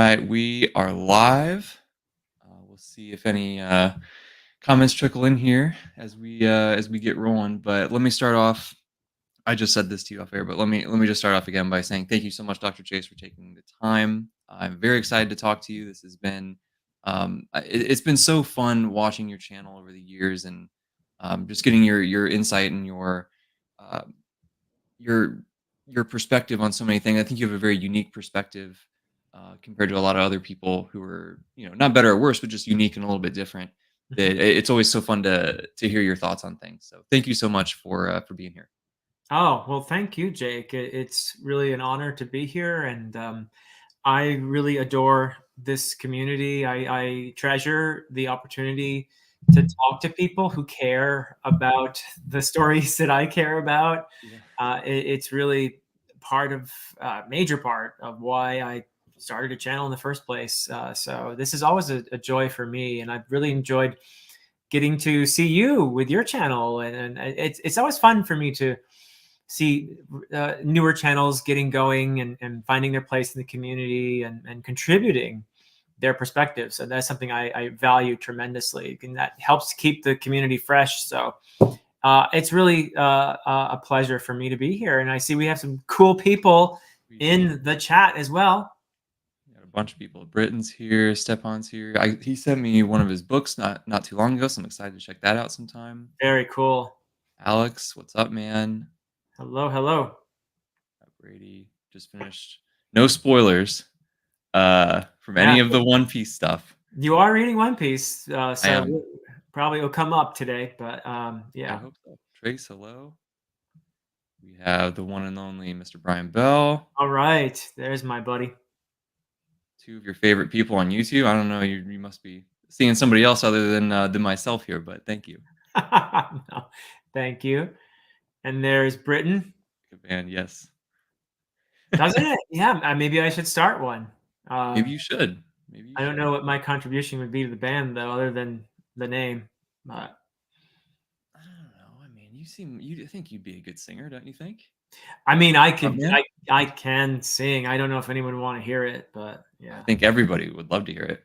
right, we are live. We'll see if any comments trickle in here as we get rolling. But let me start off. I just said this to you off air, but let me just start off again by saying thank you so much, Dr. Chase, for taking the time. I'm very excited to talk to you. This has been it's been so fun watching your channel over the years and just getting your insight and uh, your your perspective on so many things. I think you have a very unique perspective compared to a lot of other people who are, not better or worse, but just unique and a little bit different. That it's always so fun to hear your thoughts on things. So thank you so much for being here. Oh, well, thank you, Jake. It's really an honor to be here, and I really adore this community. I treasure the opportunity to talk to people who care about the stories that I care about. Yeah. It's really major part of why I started a channel in the first place. So this is always a joy for me, and I've really enjoyed getting to see you with your channel, and it's always fun for me to see newer channels getting going and finding their place in the community and contributing their perspectives. And that's something I value tremendously, and that helps keep the community fresh. So it's really a pleasure for me to be here. And I see we have some cool people We do. in the chat as well. We got a bunch of people. Britton's here. Stepan's here. He sent me one of his books not too long ago, so I'm excited to check that out sometime. Very cool. Alex, what's up, man? Hello, hello. Brady just finished. No spoilers from Yeah, any of the One Piece stuff. you are reading One Piece, I so am. probably will come up today. But I yeah. hope so. Trace, hello. We have the one and only Mr. Brian Bell. All right, there's my buddy. Two of your favorite people on YouTube. I don't know. You must be seeing somebody else other than myself here, but thank you. No, thank you. And there's Britain. Good band, yes. Doesn't it? Yeah, maybe I should start one. Maybe you should. Maybe you I don't should. know what my contribution would be to the band though, other than the name. But I don't know. I mean, you think you'd be a good singer, don't you think? I mean, Oh, man. I can sing. I don't know if anyone would want to hear it, but I yeah. think everybody would love to hear it.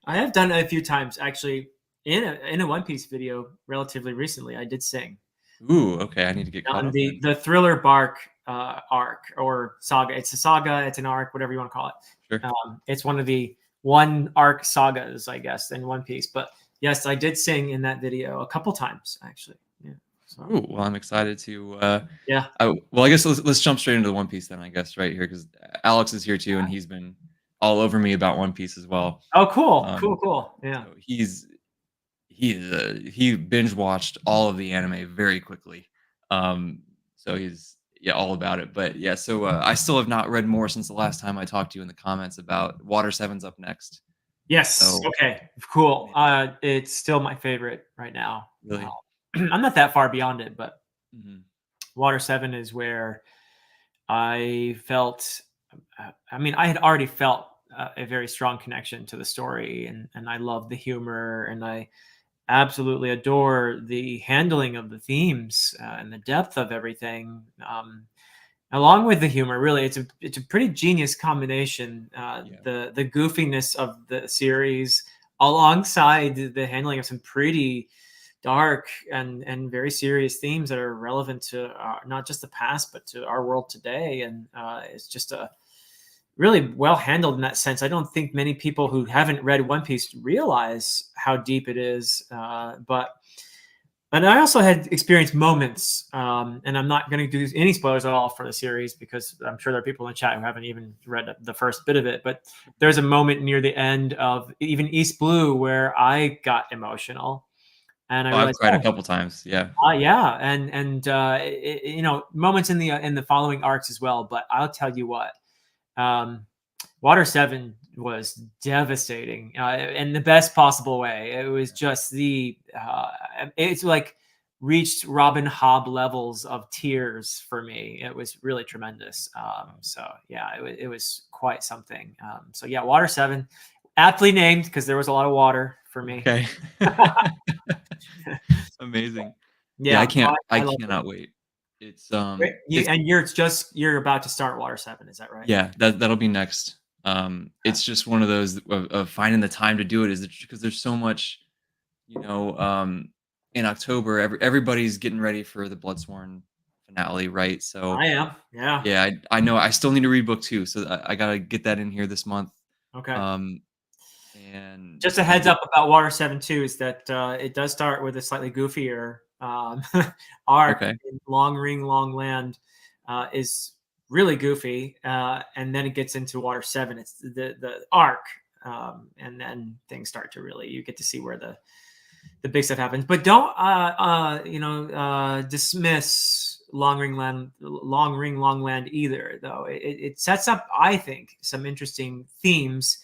I have done it a few times actually in a One Piece video relatively recently. I did sing Ooh, okay. I need to get caught on up then. the Thriller Bark arc or saga. It's a saga. It's an arc, whatever you want to call it. Sure. It's one of the one arc sagas, I guess, in One Piece. But yes, I did sing in that video a couple times actually. Yeah. So, Ooh, well, I'm excited to. yeah. Well, I guess let's jump straight into the One Piece then. I guess right here because Alex is here too, and he's been all over me about One Piece as well. Oh, cool, cool. Yeah. So he binge watched all of the anime very quickly. So he's all about it. But yeah, so I still have not read more since the last time I talked to you in the comments about Water 7's up next. Yes. So Okay. Cool. It's still my favorite right now. really, I'm not that far beyond it, but Mhm. Water 7 is where I felt. I mean, I had already felt a very strong connection to the story, and I love the humor, and I absolutely adore the handling of the themes and the depth of everything. Along with the humor, really, it's a pretty genius combination. The goofiness of the series, alongside the handling of some pretty dark and very serious themes that are relevant to not just the past but to our world today, and it's just a really well handled in that sense. I don't think many people who haven't read One Piece realize how deep it is. And I also had experienced moments, and I'm not going to do any spoilers at all for the series because I'm sure there are people in the chat who haven't even read the first bit of it. But there's a moment near the end of even East Blue where I got emotional, and I I've realized, cried a couple times. Yeah. yeah, and moments in the following arcs as well. But I'll tell you what. Water 7 was devastating in the best possible way. It was just it's like reached Robin Hobb levels of tears for me. It was really tremendous. So yeah, it was quite something. So yeah, Water 7, aptly named because there was a lot of water for me. Okay. Amazing. Yeah, Yeah, I I love it. cannot wait. It's Great. it's And you're about to start Water 7, is that right? yeah, that'll be next. It's just one of those of finding the time to do it is because there's so much, you know, in October, everybody's getting ready for the Bloodsworn finale, right? So I am. Yeah. yeah, I know I still need to read book 2, so I gotta get that in here this month. Okay. Um, and Just a I heads did up about Water 7 too is that it does start with a slightly goofier arc. okay, In Long Ring, Long Land is really goofy, and then it gets into Water 7. It's the arc, and then things start to really you get to see where the big stuff happens. But don't dismiss Long Ring, Long Land either. Though it sets up, I think, some interesting themes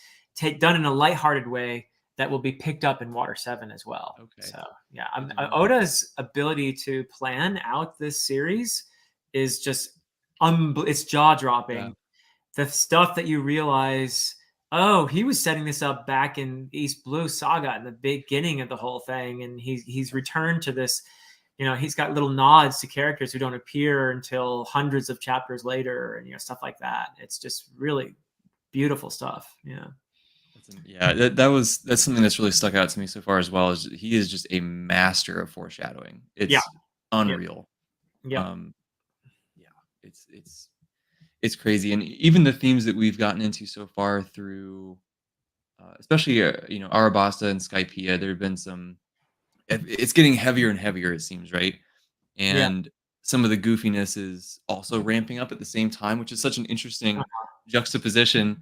done in a lighthearted way that will be picked up in Water 7 as well. okay, So yeah, good to know. Oda's ability to plan out this series is just it's jaw Yeah, dropping. The stuff that you realize, oh, he was setting this up back in East Blue Saga in the beginning of the whole thing, and he's returned to this. He's got little nods to characters who don't appear until hundreds of chapters later, and stuff like that. It's just really beautiful stuff. Yeah. yeah, that's something that's really stuck out to me so far as well. Is he is just a master of foreshadowing. Yeah. It's Yep. unreal. Yep. Um, yeah, it's crazy, and even the themes that we've gotten into so far through, especially Arabasta and Skypiea, there have been some. It's getting heavier and heavier. It seems right, Yeah. and some of the goofiness is also ramping up at the same time, which is such an interesting juxtaposition.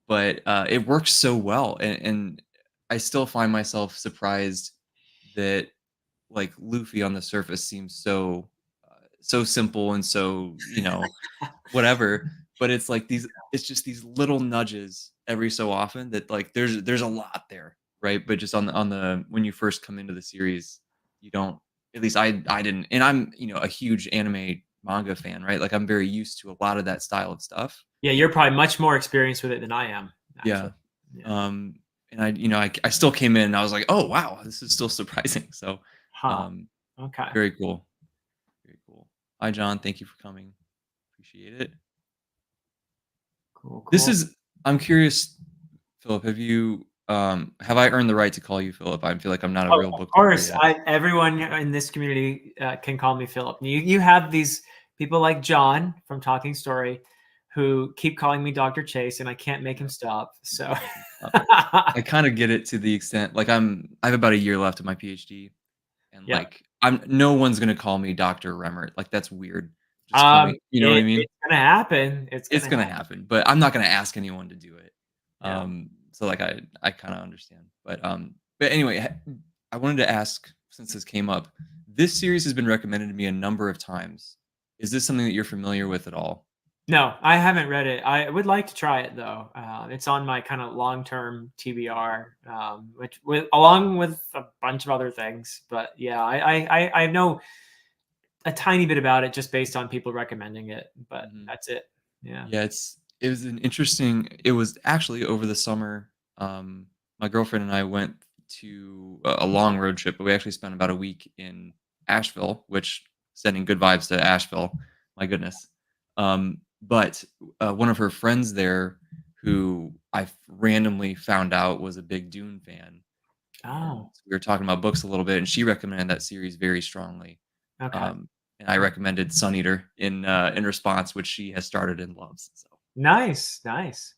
But it works so well, and I still find myself surprised that like Luffy on the surface seems so simple and so whatever, but it's like it's just these little nudges every so often that like there's a lot there, right? But just on the when you first come into the series, you don't at least I didn't, and I'm a huge anime manga fan, right? Like I'm very used to a lot of that style of stuff. Yeah. You're probably much more experienced with it than I am, Yeah. actually. Yeah. Um and I still came in and I was like, "Oh, wow, this is still surprising." So, Huh. um Okay. very cool. Very cool. Hi John, thank you for coming. Appreciate it. Cool. This Cool. is I'm curious, Philip, have I earned the right to call you Philip? I feel like I'm not a Oh, real of bookkeeper course. yet. Everyone in this community can call me Philip. You have these people like John from Talking Story who keep calling me Dr. Chase, and I can't make him Yeah, stop. you So, can't make me stop. I kinda get it to the extent like I have about a year left of my PhD, and, yeah. like, I'm no one's gonna call me Dr. Remmert, like, that's weird. Just call me you know what I mean? It's gonna happen. It's It's gonna gonna happen. happen, but I'm not gonna ask anyone to do it. Yeah. So, like, I kinda understand, but anyway, I wanted to ask, since this came up, this series has been recommended to me a number of times. Is this something that you're familiar with at all? No, I haven't read it. I would like to try it though. It's on my kind of long-term TBR, along with a bunch of other things. But yeah, I know a tiny bit about it just based on people recommending it, but Mhm. that's it. Yeah. Yeah, it was actually over the summer, my girlfriend and I went to a long road trip, but we actually spent about a week in Asheville, which sending good vibes to Asheville, my goodness. But one of her friends there who randomly found out was a big Dune fan, and Oh, we were talking about books a little bit, and she recommended that series very strongly. okay. And I recommended Sun Eater in response, which she has started and loves. So, Nice, nice.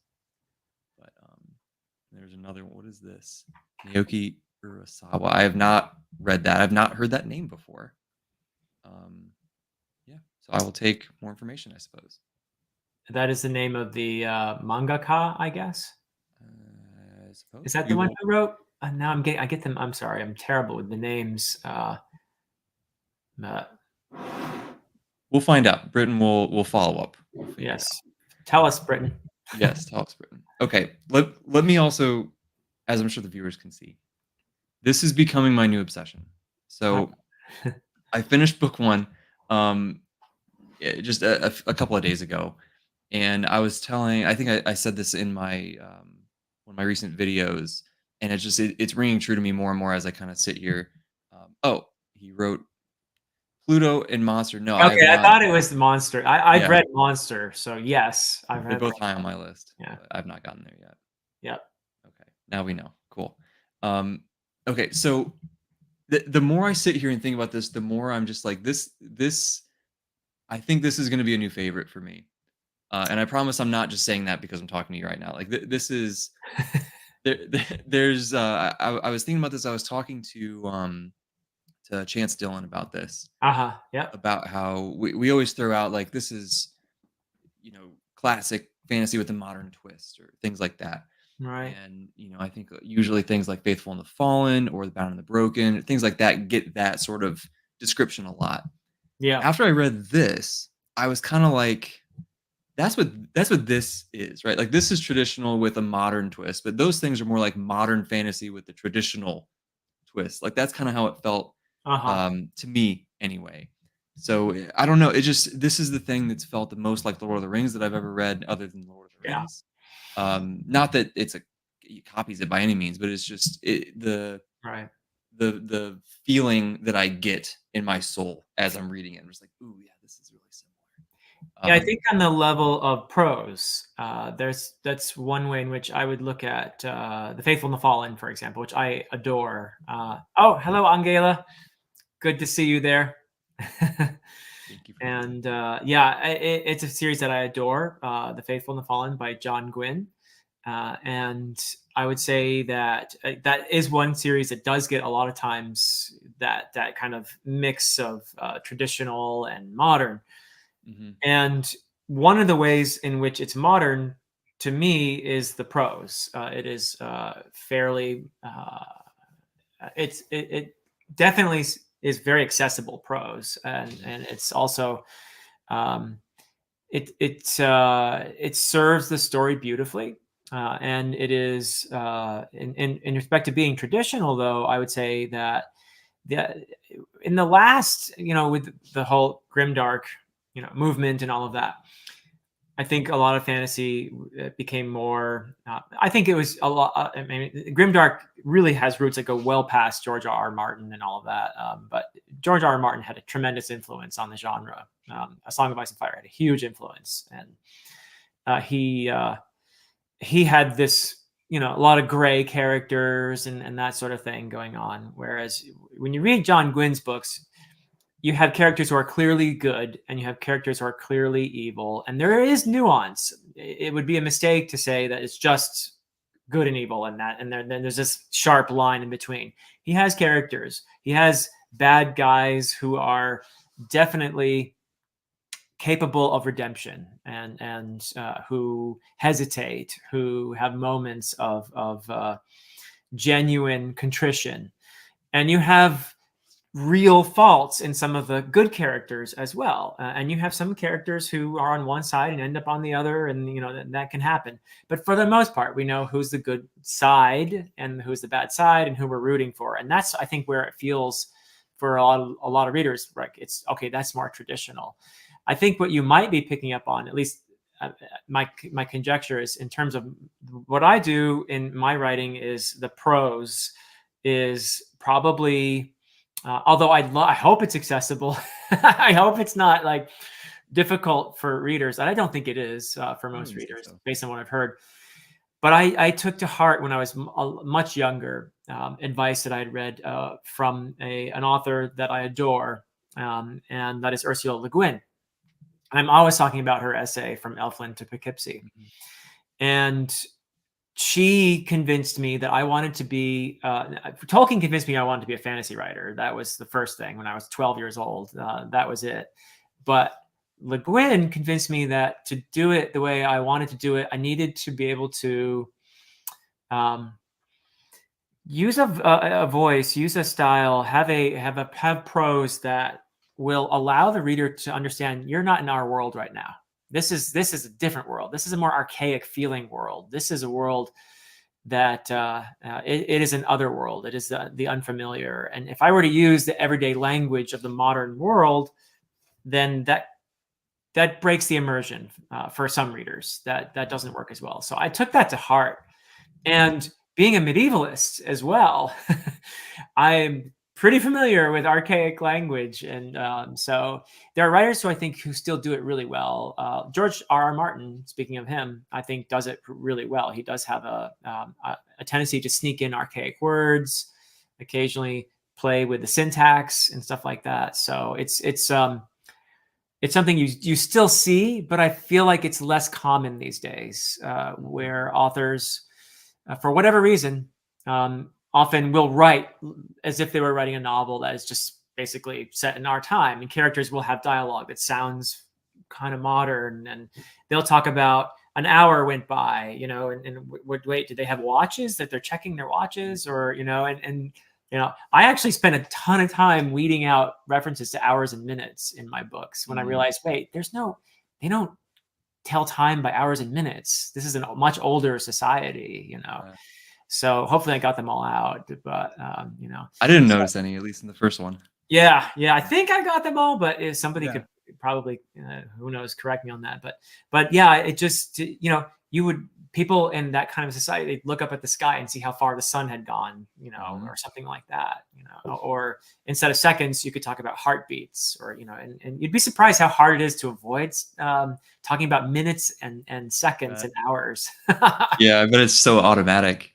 but there's another one. What is this? Naoki Urasawa. I have not read that. I've not heard that name before. Um, yeah, so I will take more information, I suppose. That is the name of the mangaka, I guess. I suppose Is that we the one will. who wrote? Now I get them. I'm sorry, I'm terrible with the names. Uh, We'll find out. Britain will follow up. We'll figure it out. yes. Tell us, Britain. Yes, helps Britain. Okay. Let me also, as I'm sure the viewers can see, this is becoming my new obsession. So I finished book one, um, just a couple of days ago, and I was telling. I think I said this in my one of my recent videos, and it's ringing true to me more and more as I kind of sit here. Oh, he wrote Pluto and Monster. No, I have Okay, I not. thought it was the Monster. I've Yeah, read Monster, so yes, I've they're read both both. high on my list, Yeah. but I've not gotten there yet. Yep. Okay, now we know. Cool. Um, okay, so the more I sit here and think about this, the more I'm just like this. I think this is going to be a new favorite for me. And I promise I'm not just saying that because I'm talking to you right now. Like this is there's I was thinking about this. I was talking to Chance Dillon about this, Uh-huh. Yep. about how we always throw out like this is, classic fantasy with a modern twist or things like that. Right. And I think usually things like Faithful and the Fallen or The Bound and the Broken, things like that get that sort of description a lot. Yeah. After I read this, I was kind of like, that's what this is, right? Like this is traditional with a modern twist, but those things are more like modern fantasy with the traditional twist. Like that's kind of how it felt, Uh-huh. to me anyway. So I don't know. It just this is the thing that's felt the most like the Lord of the Rings that I've ever read, other than Lord of the Yeah. Rings. Not that it copies it by any means, but it's just Right. the feeling that I get in my soul as I'm reading it. I'm just like, ooh, yeah, this is really Yeah, I similar. think on the level of prose, that's one way in which I would look at The Faithful and the Fallen, for example, which I adore. Oh, hello, Angela. Good to see you there. Thank you for joining. And yeah, it's a series that I adore, The Faithful and the Fallen by John Gwynne. And I would say that that is one series that does get a lot of times that kind of mix of traditional and modern. Mhm. And one of the ways in which it's modern to me is the prose. It is fairly, it definitely is very accessible prose, and it's also um, it serves the story beautifully. And it is in respect to being traditional, though I would say that the in the last, with the whole grimdark, movement and all of that, I think a lot of fantasy became more. I think it was a lot. I mean, grimdark really has roots that go well past George R. R. Martin and all of that. But George R. R. Martin had a tremendous influence on the genre. A Song of Ice and Fire had a huge influence, and he had this, a lot of gray characters and that sort of thing going on. Whereas when you read John Gwynn's books, you have characters who are clearly good and you have characters who are clearly evil, and there is nuance. It would be a mistake to say that it's just good and evil, and then there's this sharp line in between. He has characters. He has bad guys who are definitely capable of redemption, and who hesitate, who have moments of genuine contrition, and you have real faults in some of the good characters as well. And you have some characters who are on one side and end up on the other, and that can happen. But for the most part, we know who's the good side and who's the bad side, and who we're rooting for. And that's, I think, where it feels for a lot of readers like it's okay. That's more traditional. I think what you might be picking up on, at least my conjecture, is in terms of what I do in my writing, is the prose is probably, although I hope it's accessible. I hope it's not like difficult for readers. And I don't think it is for I most wouldn't say readers, so. based on what I've heard. But I took to heart, when I was much younger, advice that I had read from an author that I adore, and that is Ursula Le Guin. I'm always talking about her essay From Elfland to Poughkeepsie. Mhm. And she convinced me that I wanted to be, Tolkien convinced me I wanted to be a fantasy writer. That was the first thing when I was 12 years old. That was it. But Le Guin convinced me that to do it the way I wanted to do it, I needed to be able to um, use a voice, use a style, have prose that will allow the reader to understand you're not in our world right now. This is a different world. This is a more archaic feeling world. This is a world that it is an other world. It is the unfamiliar. And if I were to use the everyday language of the modern world, then that breaks the immersion for some readers. That doesn't work as well. So I took that to heart. And being a medievalist as well, I'm pretty familiar with archaic language, and so there are writers who I think who still do it really well. George R. R. Martin, speaking of him, I think does it really well. He does have a tendency to sneak in archaic words, occasionally play with the syntax and stuff like that. So it's something you still see, but I feel like it's less common these days, where authors, for whatever reason, often will write as if they were writing a novel that is just basically set in our time, and characters will have dialogue that sounds kind of modern, and they'll talk about an hour went by, and wait, did they have watches that they're checking their watches, or I actually spent a ton of time weeding out references to hours and minutes in my books when I Mm, realized, wait, they don't tell time by hours and minutes. This is a much older society. uh, So hopefully I got them all out, but I didn't so, notice any, at least in the first one. yeah, I think I got them all, but if somebody Yeah. could probably, who knows, correct me on that. But yeah, it just, you would, people in that kind of society, they'd look up at the sky and see how far the sun had gone, Mhm. or something like that, or instead of seconds, you could talk about heartbeats, or, and you'd be surprised how hard it is to avoid talking about minutes and seconds Uh, and hours. yeah, I bet it's so automatic.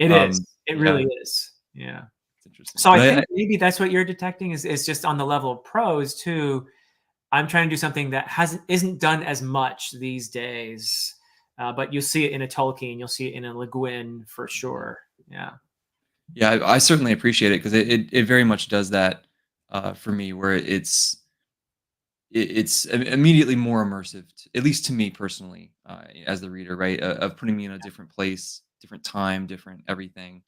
It is. It really Yeah, is. Yeah. it's interesting. So I But think maybe that's what you're detecting is just on the level of prose too. I'm trying to do something that isn't done as much these days, but you'll see it in a Tolkien, you'll see it in a Le Guin for Mhm. sure. Yeah, Yeah, I certainly appreciate it because it very much does that, for me, where it's immediately more immersive, at least to me personally, as the reader, right? Of putting me in a different place, different time, different everything.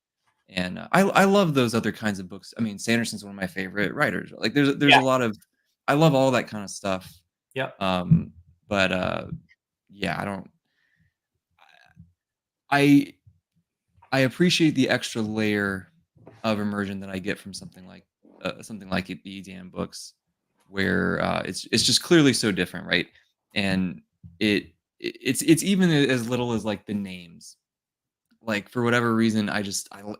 And I love those other kinds of books. I mean, Sanderson's one of my favorite writers. Like, there's yeah, a lot of, I love all that kind of stuff. yep, Um, but yeah, I I appreciate the extra layer of immersion that I get from something like the EDM books, where it's just clearly so different, right? And it's even as little as like the names. Like, for whatever reason,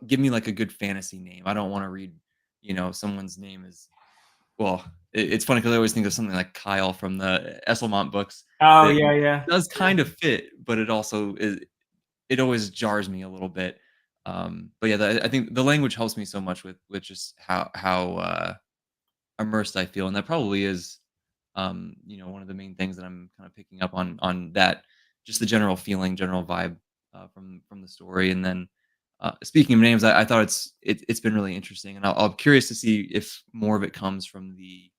give me like a good fantasy name. I don't want to read, someone's name is, well. It's funny because I always think of something like Kyle from the Esselmont books oh that yeah, yeah, does yeah, kind of fit, but it always jars me a little bit. But yeah, I think the language helps me so much with just how immersed I feel, and that probably is, one of the main things that I'm kind of picking up on that, just the general feeling, general vibe, from the story. And then, speaking of names, I thought it's been really interesting, and I'm curious to see if more of it comes from the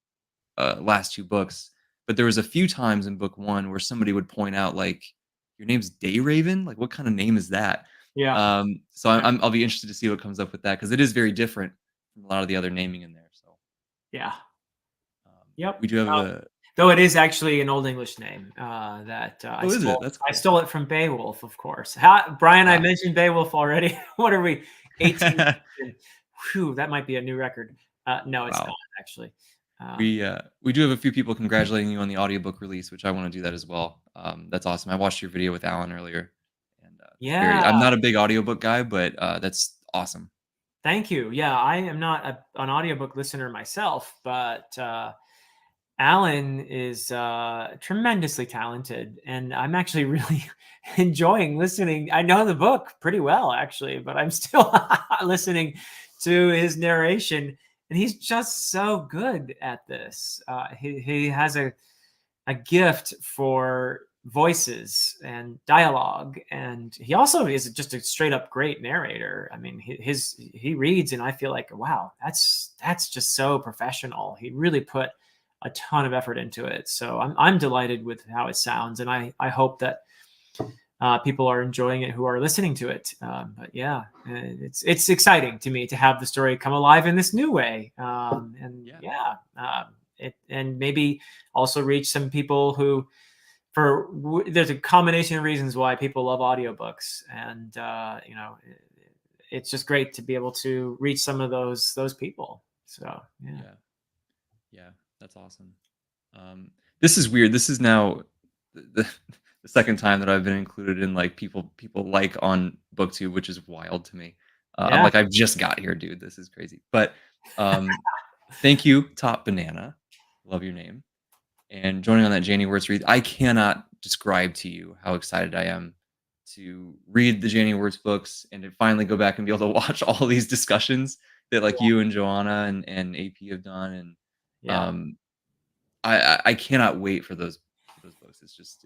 last two books. But there was a few times in book one where somebody would point out, like, "Your name's Dayraven? Like, what kind of name is that?" yeah, So I'll be interested to see what comes up with that because it is very different from a lot of the other naming in there. So, yeah, we yep. do have a. Though it is actually an Old English name that I Oh, is it? stole. That's I cool. stole it from Beowulf, of course. Brian, I Ah. mentioned Beowulf already. What are we? 18. Whew, that might be a new record. No, it's not Wow. actually. Um, We do have a few people congratulating you on the audiobook release, which I wanna do that as well. That's awesome. I watched your video with Alan earlier, and, that's yeah, very I'm not a big audiobook guy, but, that's awesome. thank you. Yeah, I am not an audiobook listener myself, but Alan is tremendously talented, and I'm actually really enjoying listening. I know the book pretty well, actually, but I'm still listening to his narration, and he's just so good at this. He has a gift for voices and dialogue, and he also is just a straight up great narrator. I mean, he reads and I feel like, wow, that's just so professional. He really put a ton of effort into it, so I'm delighted with how it sounds, and I hope that people are enjoying it who are listening to it. But yeah, it's exciting to me to have the story come alive in this new way, and Yeah. yeah, and maybe also reach some people who there's a combination of reasons why people love audiobooks, and it's just great to be able to reach some of those people. So yeah, Yeah. Yeah. That's awesome. Um, this is weird. This is now the second time that I've been included in, like, people like on BookTube, which is wild to me. I'm yeah, like, "I've just got here, dude. This is crazy." But, Um, Thank you, Top Banana. Love your name. And joining on that Janie Words read, I cannot describe to you how excited I am to read the Janie Words books and to finally go back and be able to watch all these discussions that like you and Joanna and AP have done. And Yeah. um, I cannot wait for those books. It's just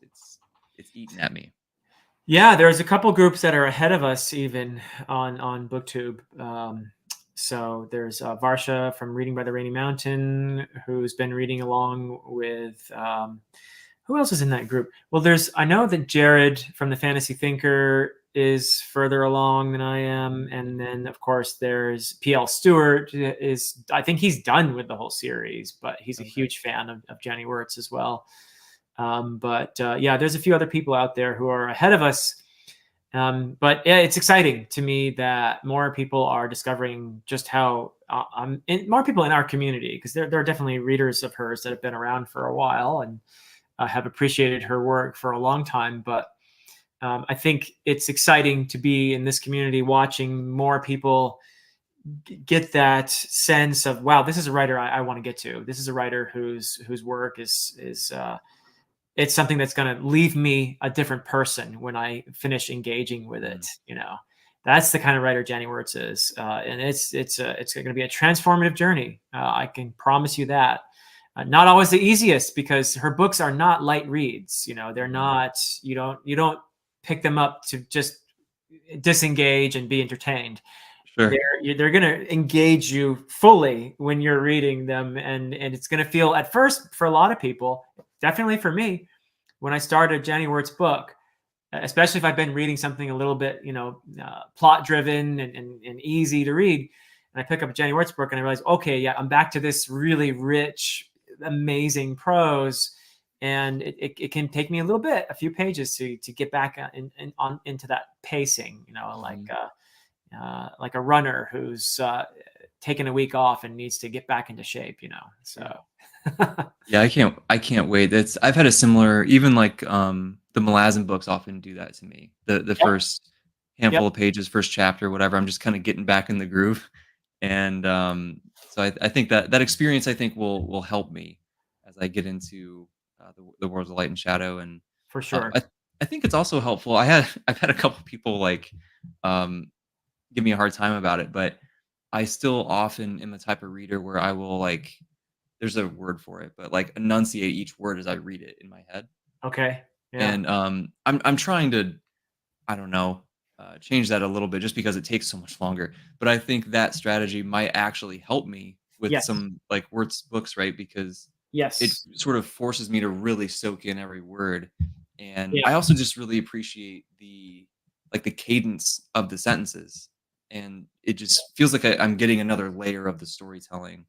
it's eating at me. Yeah, there's a couple groups that are ahead of us even on BookTube. So there's Varsha from Reading by the Rainy Mountain, who's been reading along with. Who else is in that group? Well, I know that Jared from the Fantasy Thinker is further along than I am, and then of course there's PL Stewart. I think he's done with the whole series, but he's a Okay. huge fan of Jenny Wirtz as well. But yeah, there's a few other people out there who are ahead of us. But yeah, it's exciting to me that more people are discovering just how more people in our community, because there are definitely readers of hers that have been around for a while and have appreciated her work for a long time. But I think it's exciting to be in this community watching more people get that sense of, wow, this is a writer I want to get to. This is a writer whose work is it's something that's going to leave me a different person when I finish engaging with it. Mm, That's the kind of writer Jenny Wirtz is, and it's going to be a transformative journey. I can promise you that. Not always the easiest, because her books are not light reads. They're mhm. not. You don't pick them up to just disengage and be entertained. Sure. They're going to engage you fully when you're reading them, and it's going to feel, at first, for a lot of people, definitely for me, when I started Jenny Wirt's book, especially if I've been reading something a little bit, plot driven and easy to read, and I pick up a Jenny Wirt's book and I realize, okay, yeah, I'm back to this really rich, amazing prose, and it can take me a few pages to get back into that pacing, Mhm. like a runner who's taken a week off and needs to get back into shape, Sure. so. Yeah, I can't wait. That's I've had a similar even like the Malazan books often do that to me. The Yep. first Yep. handful of pages, first chapter, whatever, I'm just kind of getting back in the groove. And so I think that that experience I think will help me as I get into the worlds of light and shadow. And For sure. I think it's also helpful. I've had a couple people like um give me a hard time about it, but I still often am the type of reader where I will like there's a word for it, but like enunciate each word as I read it in my head. Okay. Yeah. And I'm trying to I don't know change that a little bit just because it takes so much longer. But I think that strategy might actually help me with Yes. some like words books, right? Because it Yes. sort of forces me to really soak in every word. And Yeah. I also just really appreciate the like the cadence of the sentences. And it just feels like I'm getting another layer of the storytelling.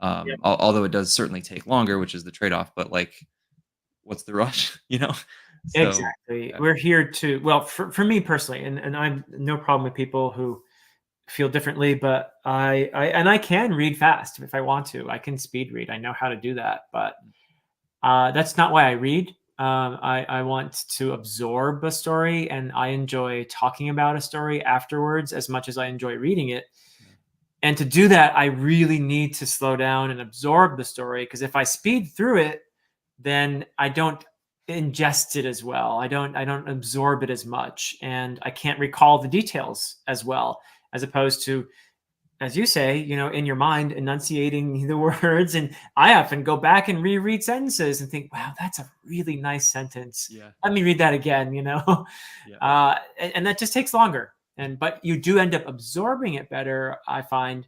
Yeah. Although it does certainly take longer, which is the trade-off, but like what's the rush, you know? So Exactly. yeah. We're here to, well, for me personally, and I'm no problem with people who feel differently, but I can read fast if I want to. I can speed read. I know how to do that, but that's not why I read. I want to absorb a story, and I enjoy talking about a story afterwards as much as I enjoy reading it. Yeah. And to do that, I really need to slow down and absorb the story, because if I speed through it, then I don't ingest it as well. I don't absorb it as much, and I can't recall the details as well, as opposed to, as you say, in your mind, enunciating the words. And I often go back and reread sentences and think, wow, that's a really nice sentence. Yeah. Let me read that again, Yeah. and that just takes longer. But you do end up absorbing it better, I find.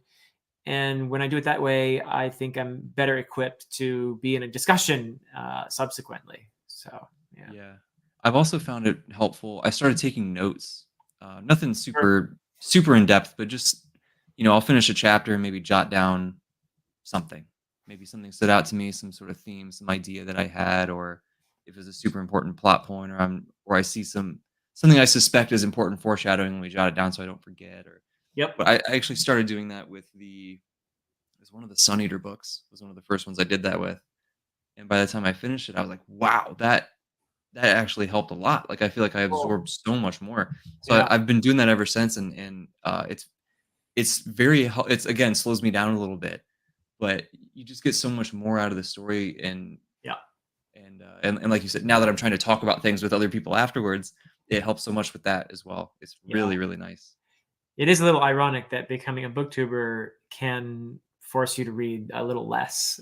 And when I do it that way, I think I'm better equipped to be in a discussion subsequently. So, yeah. Yeah. I've also found it helpful. I started taking notes. Nothing Sure. super in depth, but just I'll finish a chapter and maybe jot down something. Maybe something stood out to me, some sort of theme, some idea that I had, or if it's a super important plot point, or I see something I suspect is important foreshadowing, and we jot it down so I don't forget. Or Yep. but I actually started doing that with it was one of the Sun Eater books. Was one of the first ones I did that with. And by the time I finished it, I was like, wow, that actually helped a lot. Like, I feel like I Cool. absorbed so much more. So Yeah. I've been doing that ever since, and it's it's very it's again slows me down a little bit, but you just get so much more out of the story. Yeah. And like you said, now that I'm trying to talk about things with other people afterwards, it helps so much with that as well. It's Yeah. really, really nice. It is a little ironic that becoming a booktuber can force you to read a little less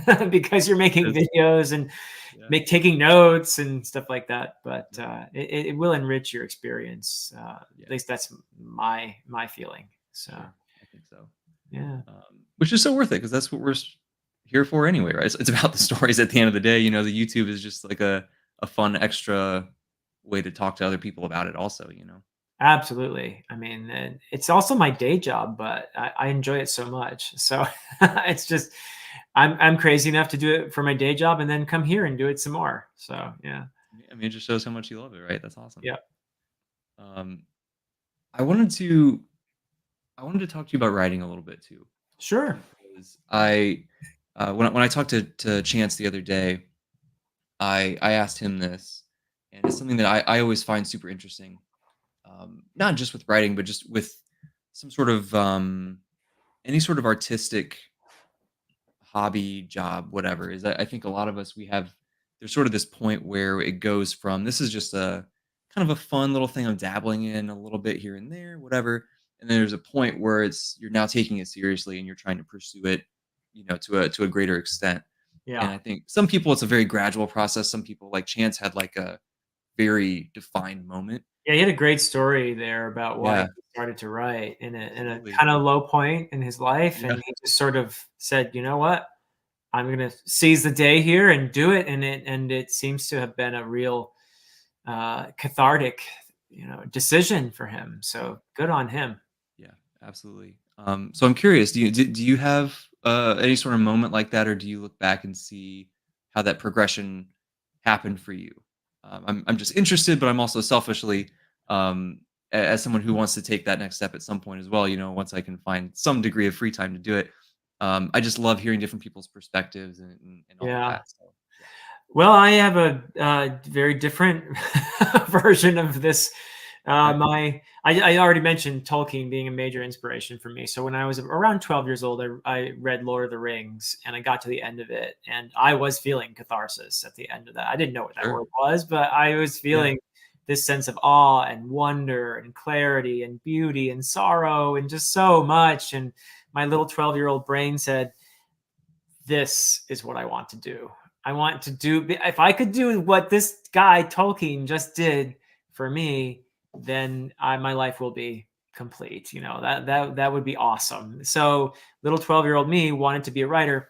Mhm. because you're making 'Cause videos and yeah, make taking notes and stuff like that. But yep, it will enrich your experience. At yeah, least that's my feeling. So sure. I think so. yeah, Which is so worth it because that's what we're here for anyway, right? It's about the stories at the end of the day. The YouTube is just like a fun extra way to talk to other people about it also. absolutely. I mean, and it's also my day job, but I enjoy it so much. So it's just I'm crazy enough to do it for my day job and then come here and do it some more. So yeah, I mean, it just shows how much you love it, right? That's awesome. yeah, Um, I wanted to I wanted to talk to you about writing a little bit too, sure. because when I talked to Chance the other day, I asked him this, and it's something that I always find super interesting. Not just with writing, but just with some sort of any sort of artistic hobby, job, whatever. Is I think a lot of us, we have, there's sort of this point where it goes from, this is just a kind of a fun little thing I'm dabbling in a little bit here and there, whatever. And then there's a point where you're now taking it seriously and you're trying to pursue it, to a greater extent. And Yeah. I think some people it's a very gradual process. Some people like Chance had like a very defined moment. Yeah, he had a great story there about why Yeah, he started to write in a absolutely. kind of low point in his life, Yeah, and he just sort of said, "You know what? I'm gonna seize the day here and do it." And it seems to have been a real cathartic, decision for him. So good on him. yeah, absolutely. So I'm curious, do you have any sort of moment like that, or do you look back and see how that progression happened for you? I'm just interested, but I'm also selfishly, as someone who wants to take that next step at some point as well. Once I can find some degree of free time to do it, I just love hearing different people's perspectives and all of Yeah. that. So yeah, Well, I have a very different version of this. okay, I already mentioned Tolkien being a major inspiration for me. So when I was around 12 years old, I read Lord of the Rings, and I got to the end of it, and I was feeling catharsis at the end of that. I didn't know what that sure, word was, but I was yeah, feeling this sense of awe and wonder and clarity and beauty and sorrow and just so much. And my little 12-year-old brain said, this is what I want to do. I want to do, if I could do what this guy Tolkien just did for me, then my life will be complete. That would be awesome. So little 12-year-old me wanted to be a writer.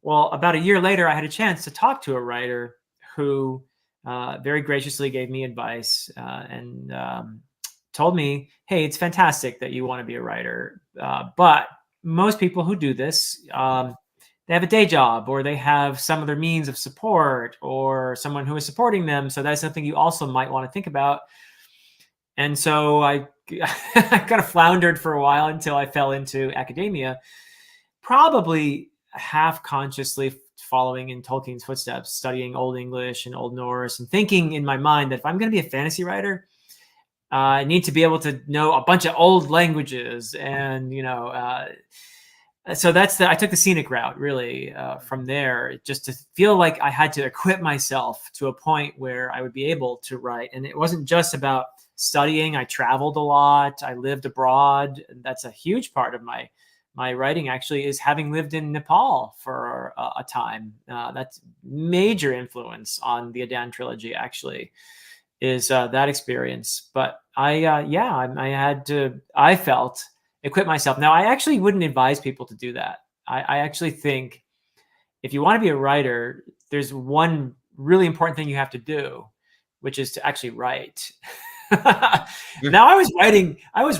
Well, about a year later, I had a chance to talk to a writer who very graciously gave me advice and told me, hey, it's fantastic that you want to be a writer. But most people who do this, they have a day job or they have some other means of support or someone who is supporting them. So that's something you also might want to think about. And so I, I kind of floundered for a while until I fell into academia, probably half consciously following in Tolkien's footsteps, studying Old English and Old Norse, and thinking in my mind that if I'm going to be a fantasy writer, I need to be able to know a bunch of old languages, and so I took the scenic route really from mhm, there, just to feel like I had to equip myself to a point where I would be able to write. And it wasn't just about studying. I traveled a lot. I lived abroad. That's a huge part of my writing actually, is having lived in Nepal for a time. That's major influence on the Adan trilogy actually, is that experience. But I had to, I felt, equip myself. Now, I actually wouldn't advise people to do that. I actually think if you want to be a writer, there's one really important thing you have to do, which is to actually write. mhm. Sure. Now, I was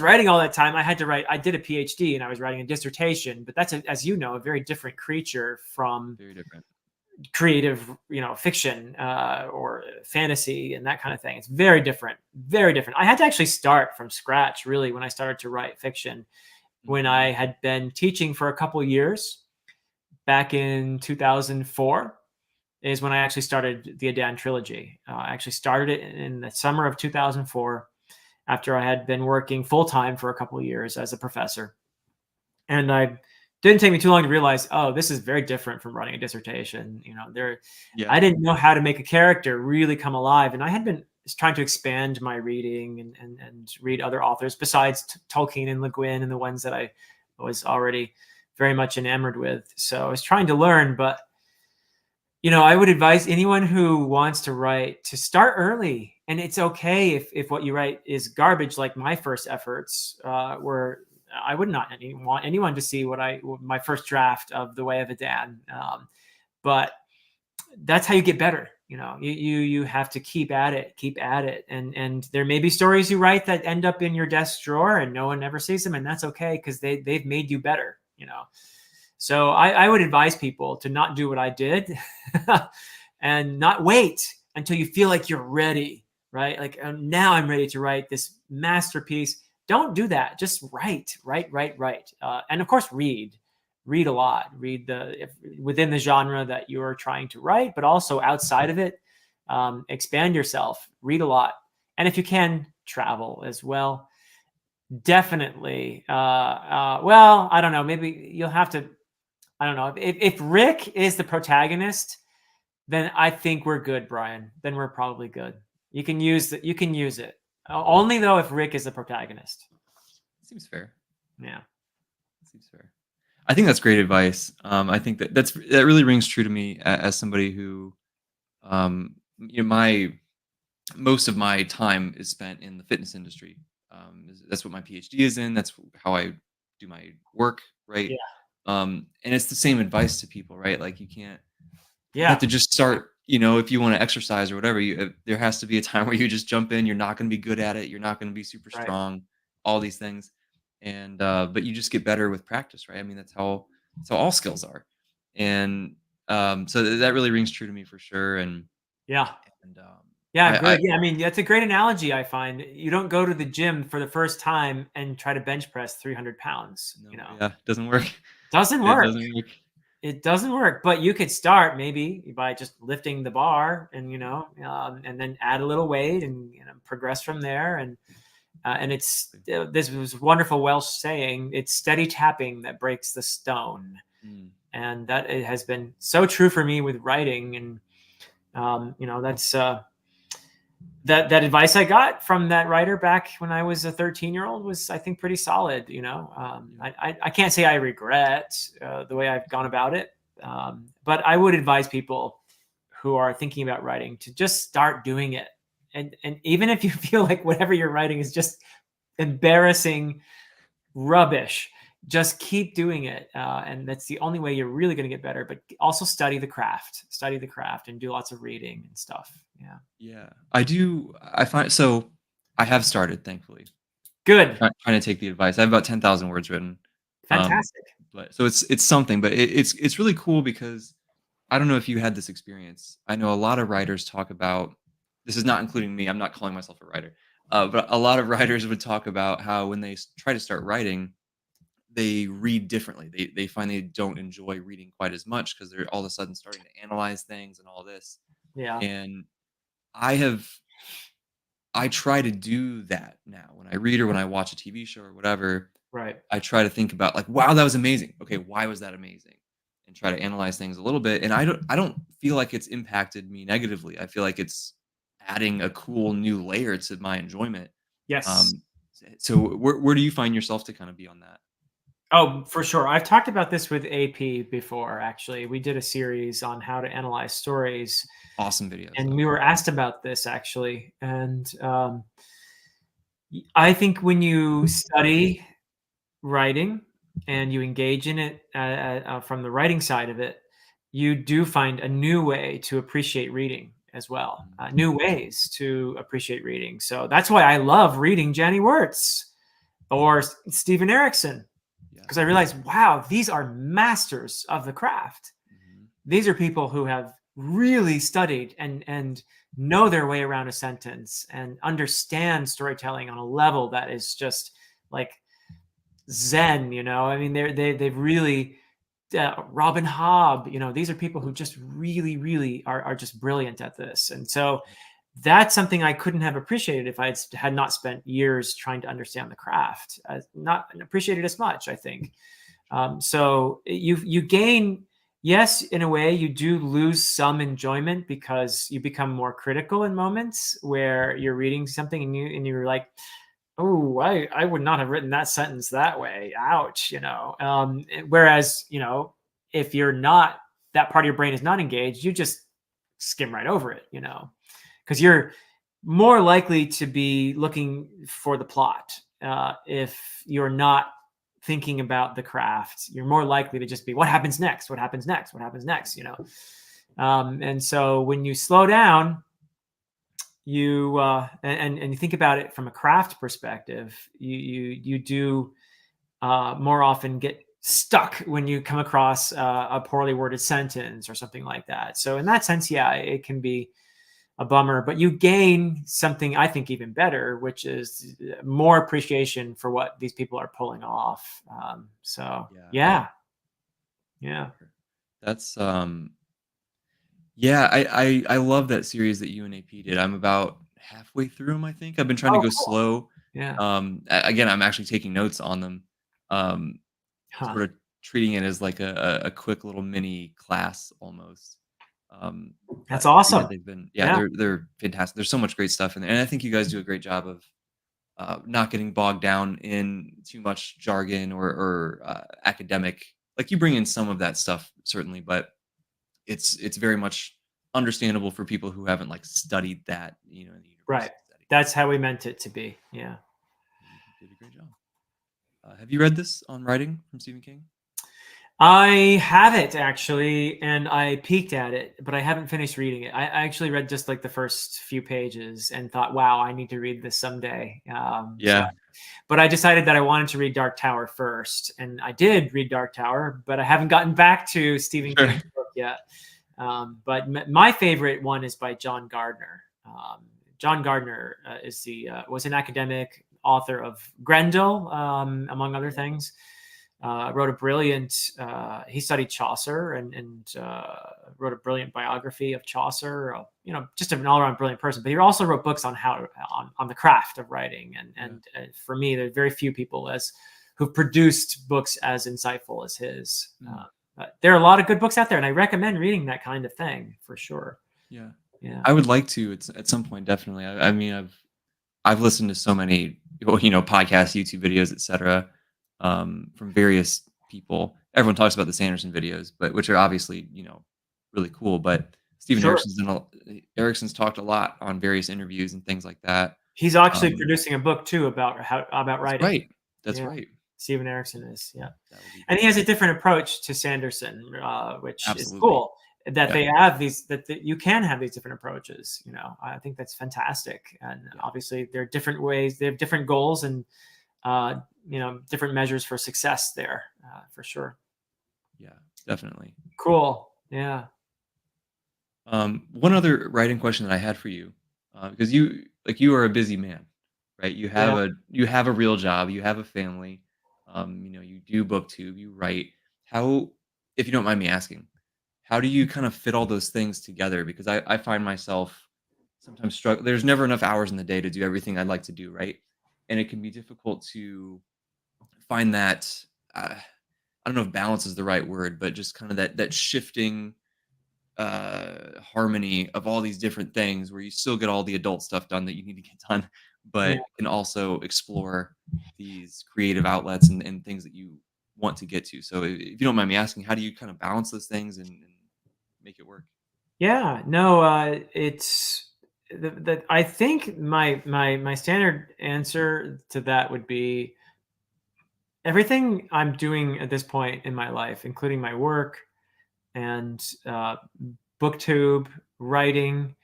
writing all that time. I had to write. I did a PhD and I was writing a dissertation, but that's, as you know, a very different creature from Very different. creative, fiction or fantasy and that kind of thing. It's very different, very different. I had to actually start from scratch really when I started to write fiction. When Mhm. I had been teaching for a couple of years back in 2004 is when I actually started the Adan trilogy. I actually started it in the summer of 2004 after I had been working full time for a couple of years as a professor. And I didn't take me too long to realize, oh, this is very different from writing a dissertation. Yeah. I didn't know how to make a character really come alive. And I had been trying to expand my reading and read other authors besides Tolkien and Le Guin and the ones that I was already very much enamored with. So I was trying to learn, but I would advise anyone who wants to write to start early. And it's okay if what you write is garbage, like my first efforts were. I would not want anyone to see my first draft of The Way of a Dad. But that's how you get better. You have to keep at it. And there may be stories you write that end up in your desk drawer and no one ever sees them, and that's okay because they've made you better. So I would advise people to not do what I did and not wait until you feel like you're ready, right? Like now I'm ready to write this masterpiece. Don't do that. Just write. And of course, read a lot. Read within the genre that you're trying to write, but also outside of it. Expand yourself. Read a lot, and if you can, travel as well. Definitely. Well, I don't know. Maybe you'll have to. I don't know. If Rick is the protagonist, then I think we're good, Brian. Then we're probably good. You can use it. You can use it. Only though if Rick is the protagonist. Seems fair. Yeah. Seems fair. I think that's great advice. I think that really rings true to me as somebody who, my most of my time is spent in the fitness industry. That's what my PhD is in. That's how I do my work, right? Yeah. And it's the same advice to people, right? Like you have Yeah. to just start. If you want to exercise or whatever, there has to be a time where you just jump in. You're not going to be good at it. You're not going to be super Right. strong. All these things, and but you just get better with practice, right? I mean, that's how all skills are, and so that really rings true to me for sure. And Yeah. and Yeah. I Good. Yeah. I mean, that's a great analogy. I find you don't go to the gym for the first time and try to bench press 300 pounds. no, yeah, it doesn't work. Doesn't It work. doesn't work. It doesn't work, but you could start maybe by just lifting the bar and and then add a little weight and progress from there. And it's this was wonderful Welsh saying, it's steady tapping that breaks the stone. Mm, And that it has been so true for me with writing. And that's that advice I got from that writer back when I was a 13-year-old was, I think, pretty solid. yeah. I can't say I regret the way I've gone about it, but I would advise people who are thinking about writing to just start doing it. And even if you feel like whatever you're writing is just embarrassing rubbish, just keep doing it. And that's the only way you're really going to get better. But also study the craft, and do lots of reading and stuff. Yeah. Yeah, I do. I find so. I have started, thankfully, Good. trying to take the advice. I have about 10,000 words written, um, Fantastic. but so it's something. But it's really cool because I don't know if you had this experience. I know a lot of writers talk about. This is not including me. I'm not calling myself a writer, but a lot of writers would talk about how when they try to start writing, they read differently. They find they don't enjoy reading quite as much because they're all of a sudden starting to analyze things and all this. Yeah. And I have I try to do that now when I read or when I watch a TV show or whatever. Right. I try to think about like, wow, that was amazing. Okay, why was that amazing? And try to analyze things a little bit. And I don't feel like it's impacted me negatively. I feel like it's adding a cool new layer to my enjoyment. Yes. Um, so where do you find yourself to kind of be on that? Oh, for sure. I've talked about this with AP before, actually. We did a series on how to analyze stories, Awesome videos and though. we were asked about this actually. And I think when you study writing and you engage in it from the writing side of it, you do find a new way to appreciate reading as well, Mhm. new ways to appreciate reading. So that's why I love reading Jenny Wirtz or Stephen Erickson, Yeah. because I realized, wow, these are masters of the craft. Mhm. These are people who have really studied and know their way around a sentence and understand storytelling on a level that is just like Zen. I mean, they've really Robin Hobb. These are people who just really are just brilliant at this. And so that's something I couldn't have appreciated if I had not spent years trying to understand the craft. Not appreciated as much, I think. So you gain, yes, in a way you do lose some enjoyment because you become more critical in moments where you're reading something and you're like, oh, I would not have written that sentence that way. Ouch, whereas, if you're not, that part of your brain is not engaged, you just skim right over it, because you're more likely to be looking for the plot. If you're not thinking about the craft, you're more likely to just be, what happens next? What happens next? What happens next? And so when you slow down, you and you think about it from a craft perspective, you do more often get stuck when you come across a poorly worded sentence or something like that. So in that sense, yeah, it can be a bummer, but you gain something I think even better, which is more appreciation for what these people are pulling off. So Yeah. yeah. That's yeah, I love that series that you and AP did. I'm about halfway through them, I think. I've been trying to Oh, go cool. slow. Yeah. Again, I'm actually taking notes on them. Um, Huh. sort of treating it as like a quick little mini class almost. That's But yeah, awesome. they've been Yeah. they're fantastic. There's so much great stuff in there, and I think you guys do a great job of not getting bogged down in too much jargon or academic. Like you bring in some of that stuff certainly, but it's very much understandable for people who haven't like studied that in the Right. university setting. That's how we meant it to be. Yeah. You did a great job. Have you read this on writing from Stephen King? I have it actually, and I peeked at it, but I haven't finished reading it. I actually read just like the first few pages and thought, "Wow, I need to read this someday." Yeah, But I decided that I wanted to read Dark Tower first, and I did read Dark Tower, but I haven't gotten back to Stephen sure. King's book yet. But my favorite one is by John Gardner. John Gardner was an academic author of Grendel, among other things. Wrote a brilliant. He studied Chaucer and wrote a brilliant biography of Chaucer. Just an all-around brilliant person. But he also wrote books on on the craft of writing. Yeah. And for me, there are very few people who've produced books as insightful as his. Mm, There are a lot of good books out there, and I recommend reading that kind of thing for sure. yeah. Yeah, I would like to. It's at some point, definitely. I mean, I've listened to so many, podcasts, YouTube videos, etc., from various people. Everyone talks about the Sanderson videos, but which are obviously, really cool. But Steven sure. Erickson's talked a lot on various interviews and things like that. He's actually Um, producing a book too about that's writing. right. That's Yeah, right. Steven Erickson is. Yeah. That would be And he very has a different approach to Sanderson, which is absolutely. cool. That Yeah. they have you can have these different approaches. I think that's fantastic. And Yeah. obviously, there are different ways. They have different goals and different measures for success there, for sure. Yeah. Definitely. Cool. Yeah. One other writing question that I had for you, because you are a busy man, right? Yeah. You have a real job, you have a family, you do booktube, you write. How, if you don't mind me asking, how do you kind of fit all those things together? Because I find myself sometimes struggle. There's never enough hours in the day to do everything I'd like to do, right? And it can be difficult to find that. I don't know if balance is the right word, but just kind of that shifting harmony of all these different things where you still get all the adult stuff done that you need to get done, Yeah. but can also explore these creative outlets and things that you want to get to. So if you don't mind me asking, how do you kind of balance those things and make it work? Yeah. No, it's that I think my standard answer to that would be everything I'm doing at this point in my life, including my work and booktube, writing,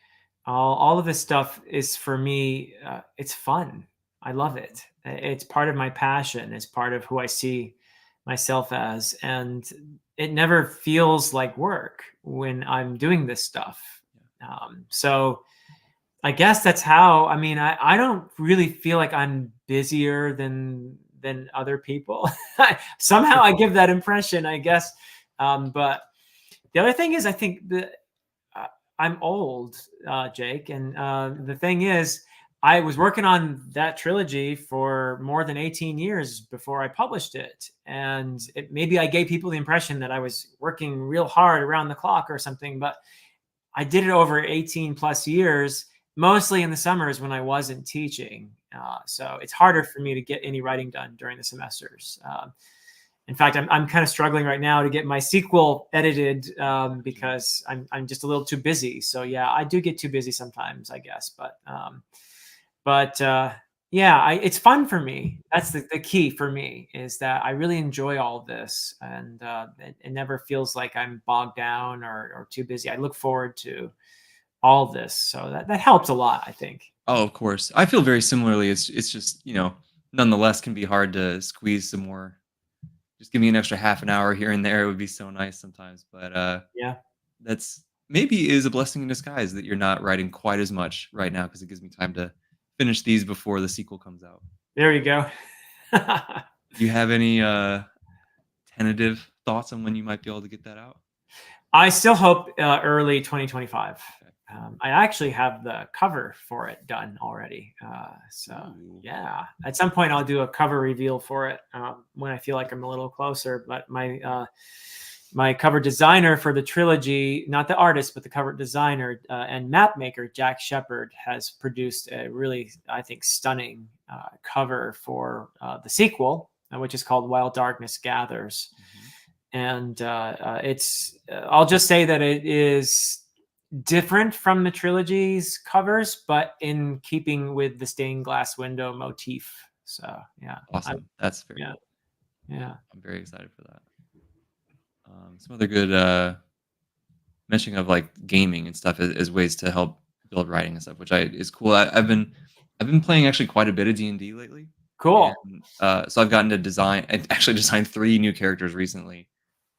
all of this stuff is for me. It's fun. I love it. It's part of my passion. It's part of who I see myself as, and it never feels like work when I'm doing this stuff. So I guess that's how. I mean, I don't really feel like I'm busier than other people. Somehow I give that impression, I guess. But the other thing is, I think that I'm old, Jake, and the thing is, I was working on that trilogy for more than 18 years before I published it. And maybe I gave people the impression that I was working real hard around the clock or something, but I did it over 18 plus years, mostly in the summers when I wasn't teaching. So it's harder for me to get any writing done during the semesters. In fact, I'm kind of struggling right now to get my sequel edited because I'm just a little too busy. So yeah, I do get too busy sometimes, I guess. But yeah, it's fun for me. That's the key for me, is that I really enjoy all of this, and it never feels like I'm bogged down or too busy. I look forward to all of this, so that helps a lot, I think. Oh, of course. I feel very similarly. It's just, nonetheless can be hard to squeeze some more. Just give me an extra half an hour here and there. It would be so nice sometimes. But Yeah, that's maybe is a blessing in disguise that you're not writing quite as much right now because it gives me time to finish these before the sequel comes out. there you go. Do you have any tentative thoughts on when you might be able to get that out? I still hope early 2025. Okay. I actually have the cover for it done already. So Ooh. yeah, at some point I'll do a cover reveal for it when I feel like I'm a little closer. But my cover designer for the trilogy, not the artist, but the cover designer and map maker, Jack Shepard, has produced a really, I think, stunning cover for the sequel, which is called While Darkness Gathers. Mhm. And I'll just say that it is different from the trilogy's covers, but in keeping with the stained glass window motif. So yeah, Awesome. That's very yeah, cool. yeah, I'm very excited for that. Some other good mentioning of like gaming and stuff is ways to help build writing and stuff, which I is cool. I've been playing actually quite a bit of D&D lately, cool, and so I've gotten to design. I actually designed 3 new characters recently,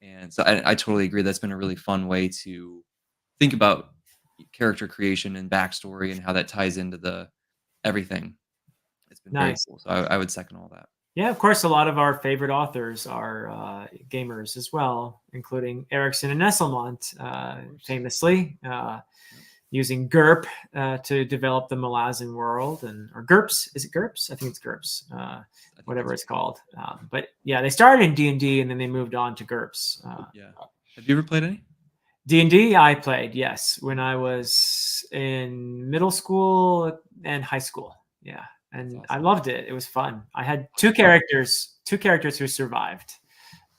and so I totally agree. That's been a really fun way to think about character creation and backstory and how that ties into the everything. It's been very nice. cool. So I would second all that. Yeah, of course, a lot of our favorite authors are gamers as well, including Erickson and Nesselmont, Of course. famously. Yep. Using GURP to develop the Malazan world, and or GURPS. Is it GURPS? I think it's GURPS. I think Whatever that's it's called. But yeah, they started in D&D and then they moved on to GURPS. yeah. Have you ever played any? D&D I played, yes, when I was in middle school and high school. Yeah, That's and I awesome. loved it. It was fun. I had Oh, fun. two characters who survived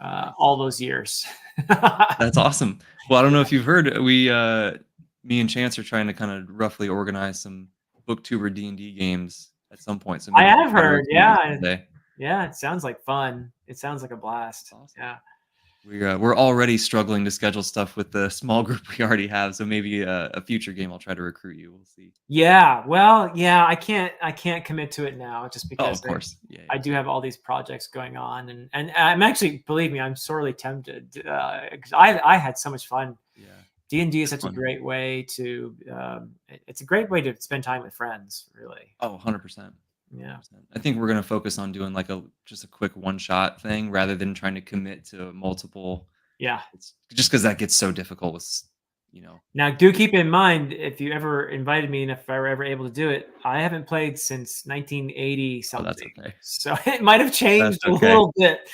Nice. all those years. That's awesome. Well, I don't know if you've heard, me and Chance are trying to kind of roughly organize some booktuber D&D games at some point, so I maybe we'll have try to heard, recruit you yeah, someday. yeah. It sounds like fun. It sounds like a That's blast. awesome. Yeah. We're already struggling to schedule stuff with the small group we already have, so maybe a future game I'll try to recruit you. We'll see. Yeah, well, yeah, I can't commit to it now just Oh, because of course. Yeah, I yeah. do have all these projects going on, and I'm actually, believe me, I'm sorely tempted because I had so much fun. Yeah. D&D is It's such a fun. great way to it's a great way to spend time with friends, really. Oh, 100%. Yeah. 100%. I think we're gonna focus on doing like a just a quick one shot thing rather than trying to commit to multiple. Yeah. It's just because that gets so difficult with, you know. Now, do keep in mind if you ever invited me and if I were ever able to do it, I haven't played since 1980 Oh, that's something. okay. So it might have That's changed a okay. little bit.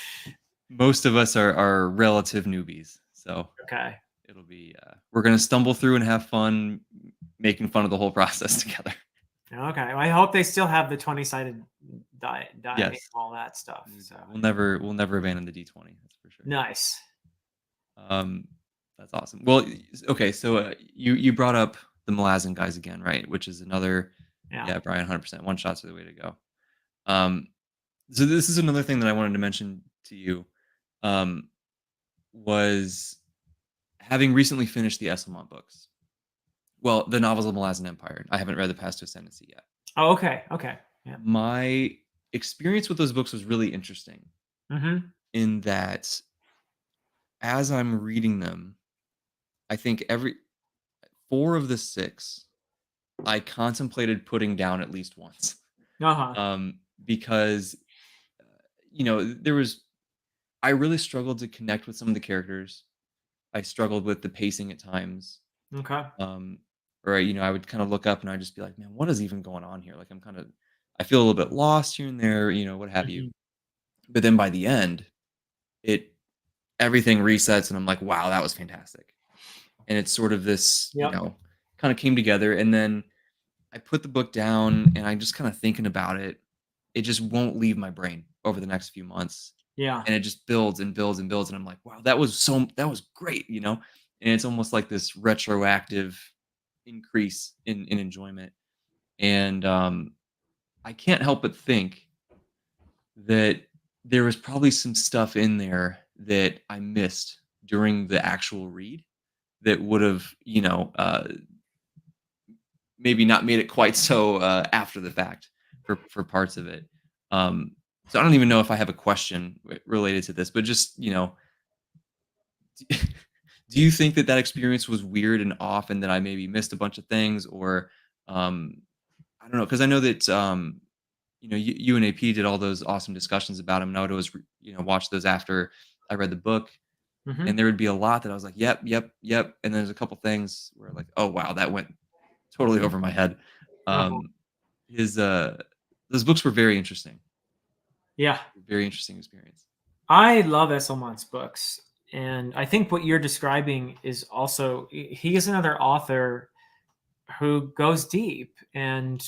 Most of us are relative newbies, so Okay. it'll be, we're gonna stumble through and have fun making fun of the whole process together. Okay. Well, I hope they still have the 20-sided die and Yes. all that stuff. They So do. We'll never abandon the D20, that's for sure. nice. Um, that's awesome. Well, okay, so, you brought up the Malazan guys again, right? Which is another. Yeah. Yeah, Brian, 100%. One shots are the way to go. Um, so this is another thing that I wanted to mention to you, um, was having recently finished the Esselmont books. Well, the novels of Malazan Empire. I haven't read the Path to Ascendancy yet. Oh, okay. Okay. Yeah. My experience with those books was really interesting Mhm. in that as I'm reading them, I think every 4 of the 6 I contemplated putting down at least once. Uh-huh. Because there was I really struggled to connect with some of the characters. I struggled with the pacing at times. Okay. Um, or I would kind of look up and I'd just be like, man, what is even going on here? Like I feel a little bit lost here and there, what have you. Mhm. But then by the end, it everything resets and I'm like, wow, that was fantastic. And it's sort of this, Yep. kind of came together. And then I put the book down and I just kind of thinking about it. It just won't leave my brain over the next few months. Yeah. And it just builds and builds and builds. And I'm like, wow, that was great. And it's almost like this retroactive increase in enjoyment. And I can't help but think that there was probably some stuff in there that I missed during the actual read that would have, maybe not made it quite so after the fact for parts of it. Um, so I don't even know if I have a question related to this, but just do you think that that experience was weird and off, and that I maybe missed a bunch of things, or um, I don't know, because I know that you and AP did all those awesome discussions about him, and I would always watch those after I read the book, Hmm. and there would be a lot that I was like, yep, yep, yep, and there's a couple things where like, oh wow, that went totally over my head. Uh-huh. Um, his those books were very interesting, Yeah. very interesting experience. I love Esselmont's books. And I think what you're describing is also, he is another author who goes deep. And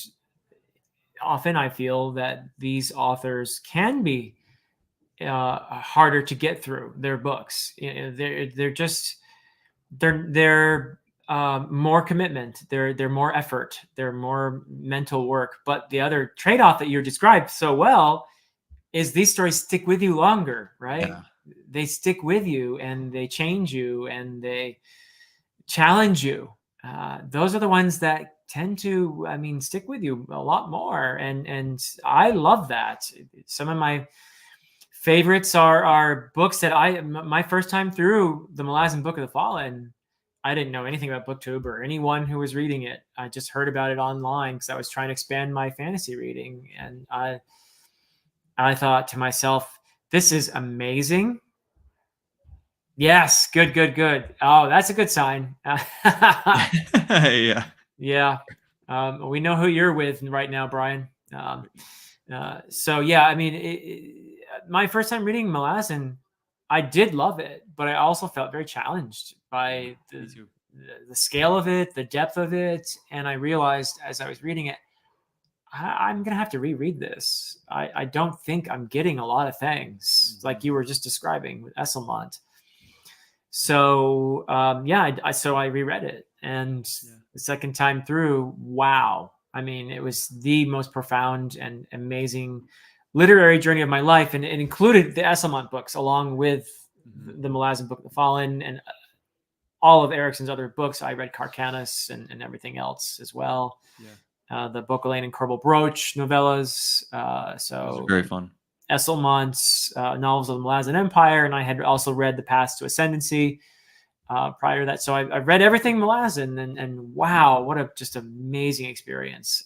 often I feel that these authors can be harder to get through their books. They're just they're more commitment. They're more effort. They're more mental work. But the other trade off that you described so well is these stories stick with you longer, right? Yeah, They stick with you and they change you and they challenge you. Those are the ones that tend to, I mean, stick with you a lot more. And I love that. Some of my favorites are books that my first time through the Malazan Book of the Fallen, I didn't know anything about BookTube or anyone who was reading it. I just heard about it online because I was trying to expand my fantasy reading, and I thought to myself, this is amazing. Yes, good, good, good. Oh, that's a good sign. yeah. Yeah. We know who you're with right now, Brian. So yeah, I mean, my first time reading Malazan, I did love it, but I also felt very challenged Yeah, by me too. the scale of it, the depth of it, and I realized as I was reading it, I'm gonna have to reread this. I don't think I'm getting a lot of things Mhm. like you were just describing with Esselmont. So yeah, so I reread it, and Yeah. the second time through, wow! I mean, it was the most profound and amazing literary journey of my life, and it included the Esselmont books along with Mhm. the Malazan Book of the Fallen and all of Erickson's other books. I read Carcanus and everything else as well. Yeah. The Bocalain and Kerbal Broach novellas. Those are So very fun. Esselmont's novels of the Malazan Empire, and I had also read The Path to Ascendancy prior to that. So I read everything Malazan, and wow, what a just amazing experience.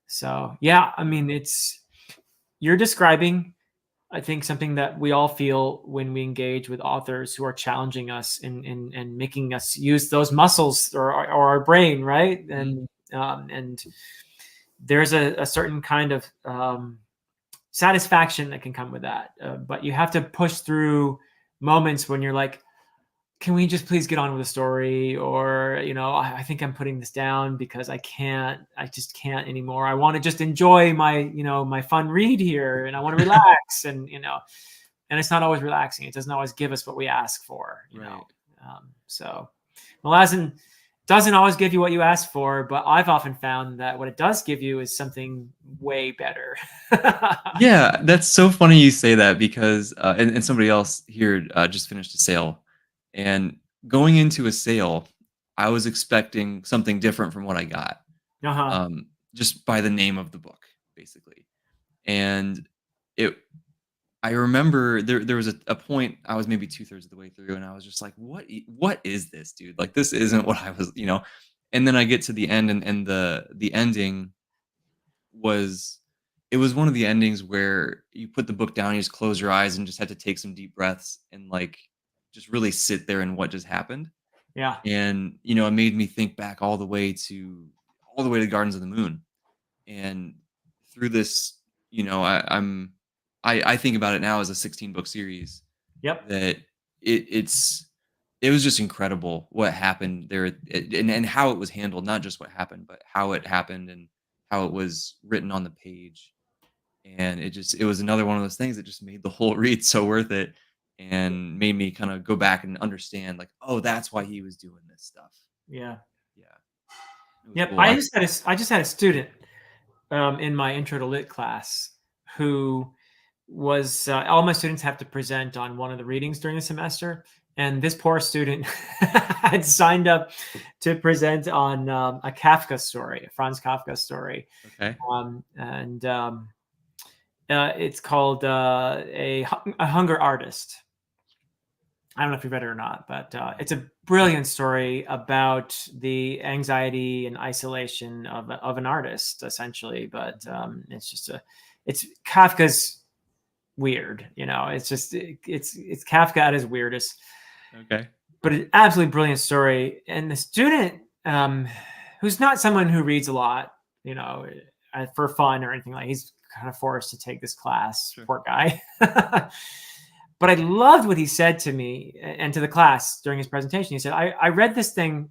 So yeah, I mean, you're describing, I think, something that we all feel when we engage with authors who are challenging us and making us use those muscles or our brain, right? Mhm. And there's a certain kind of satisfaction that can come with that. But you have to push through moments when you're like, can we just please get on with the story? Or, I think I'm putting this down because I just can't anymore. I want to just enjoy my fun read here and I want to relax and it's not always relaxing. It doesn't always give us what we ask for. Right. So Malazan doesn't always give you what you ask for, but I've often found that what it does give you is something way better. Yeah, that's so funny you say that because and somebody else here just finished a sale, and going into a sale, I was expecting something different from what I got, Uh-huh. just by the name of the book, basically. And it, I remember there was a point I was maybe 2/3 of the way through, and I was just like, what is this, dude? Like this isn't what I was. And then I get to the end, and the ending was it was one of the endings where you put the book down, you just close your eyes and just had to take some deep breaths and like just really sit there in what just happened. Yeah. And, you know, it made me think back all the way to Gardens of the Moon. And through this, you know, I think about it now as a 16-book series Yep. that it was just incredible what happened there, and how it was handled, not just what happened, but how it happened and how it was written on the page. And it was another one of those things that just made the whole read so worth it, and made me kind of go back and understand, like, oh, that's why he was doing this stuff. Yeah. Yeah, it was Yep. cool. I just had a student in my intro to lit class who was all my students have to present on one of the readings during the semester, and this poor student had signed up to present on a Kafka story, a Franz Kafka story, Okay. and it's called a Hunger Artist. I don't know if you've read it or not, but it's a brilliant story about the anxiety and isolation of an artist, essentially. But it's Kafka's weird, you know. It's just it's Kafka at his weirdest, Okay. but an absolutely brilliant story. And the student, who's not someone who reads a lot, you know, for fun or anything like, he's kind of forced to take this class. Sure. Poor guy. But I loved what he said to me and to the class during his presentation. He said, I read this thing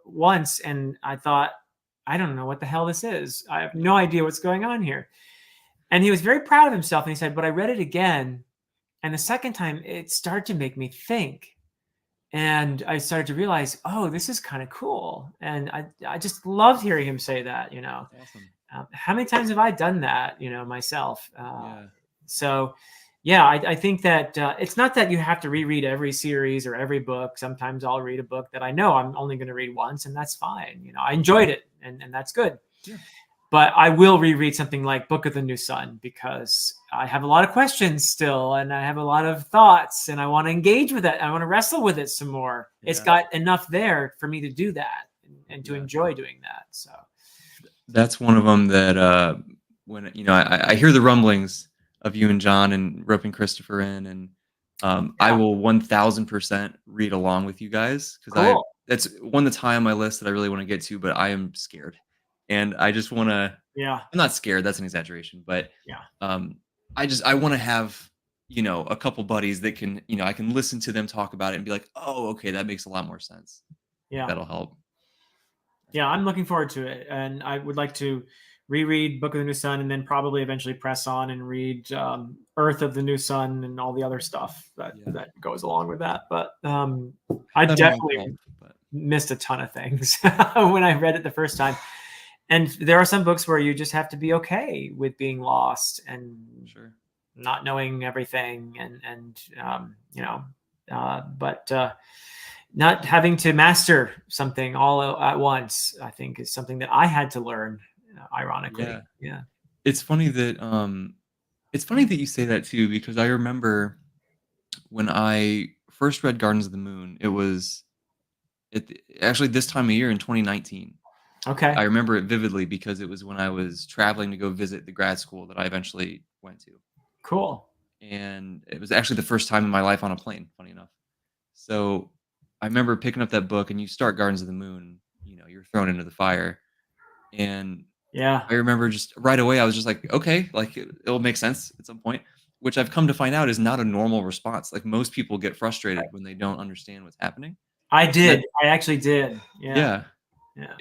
once and I thought, I don't know what the hell this is. I have no idea what's going on here. And he was very proud of himself. And he said, but I read it again. And the second time, it started to make me think. And I started to realize, oh, this is kind of cool. And I just loved hearing him say that, you know. That's awesome. How many times have I done that, you know, myself? Yeah. So, yeah, I think that it's not that you have to reread every series or every book. Sometimes I'll read a book that I know I'm only going to read once, and that's fine. You know, I enjoyed it, and that's good. Yeah. But I will reread something like Book of the New Sun because I have a lot of questions still, and I have a lot of thoughts, and I want to engage with it. I want to wrestle with it some more. Yeah. It's got enough there for me to do that and to Yeah. enjoy doing that. So That's one of them that, when, you know, I hear the rumblings of you and John and roping Christopher in, and, I yeah, will 1000% read along with you guys, because cool. that's one that's high on my list that I really wanna get to, but I am scared. And I just wanna Yeah, I'm not scared, that's an exaggeration, but, yeah, um, I wanna have, you know, a couple buddies that can, you know, I can listen to them talk about it and be like, "Oh, okay, that makes a lot more sense." I think yeah. that'll help. That's Yeah, cool. I'm looking forward to it, and I would like to reread Book of the New Sun, and then probably eventually press on and read Earth of the New Sun and all the other stuff that Yeah. that goes along with that. But I Have that on my definitely shelf, but missed a ton of things when I read it the first time. And there are some books where you just have to be okay with being lost and sure. not knowing everything, and you know, but not having to master something all at once, I think, is something that I had to learn. Yeah. Ironically, yeah. It's funny that, you say that too, because I remember when I first read Gardens of the Moon, it was actually this time of year in 2019. Okay. I remember it vividly because it was when I was traveling to go visit the grad school that I eventually went to, Cool. and it was actually the first time in my life on a plane, funny enough. So, I remember picking up that book, and you start Gardens of the Moon, you know, you're thrown into the fire, and Yeah. I remember just right away, I was just like, "Okay, like, it'll make sense at some point," which I've come to find out is not a normal response. Like, most people get frustrated when they don't understand what's happening. I And that did. I actually did. Yeah. Yeah. Yeah.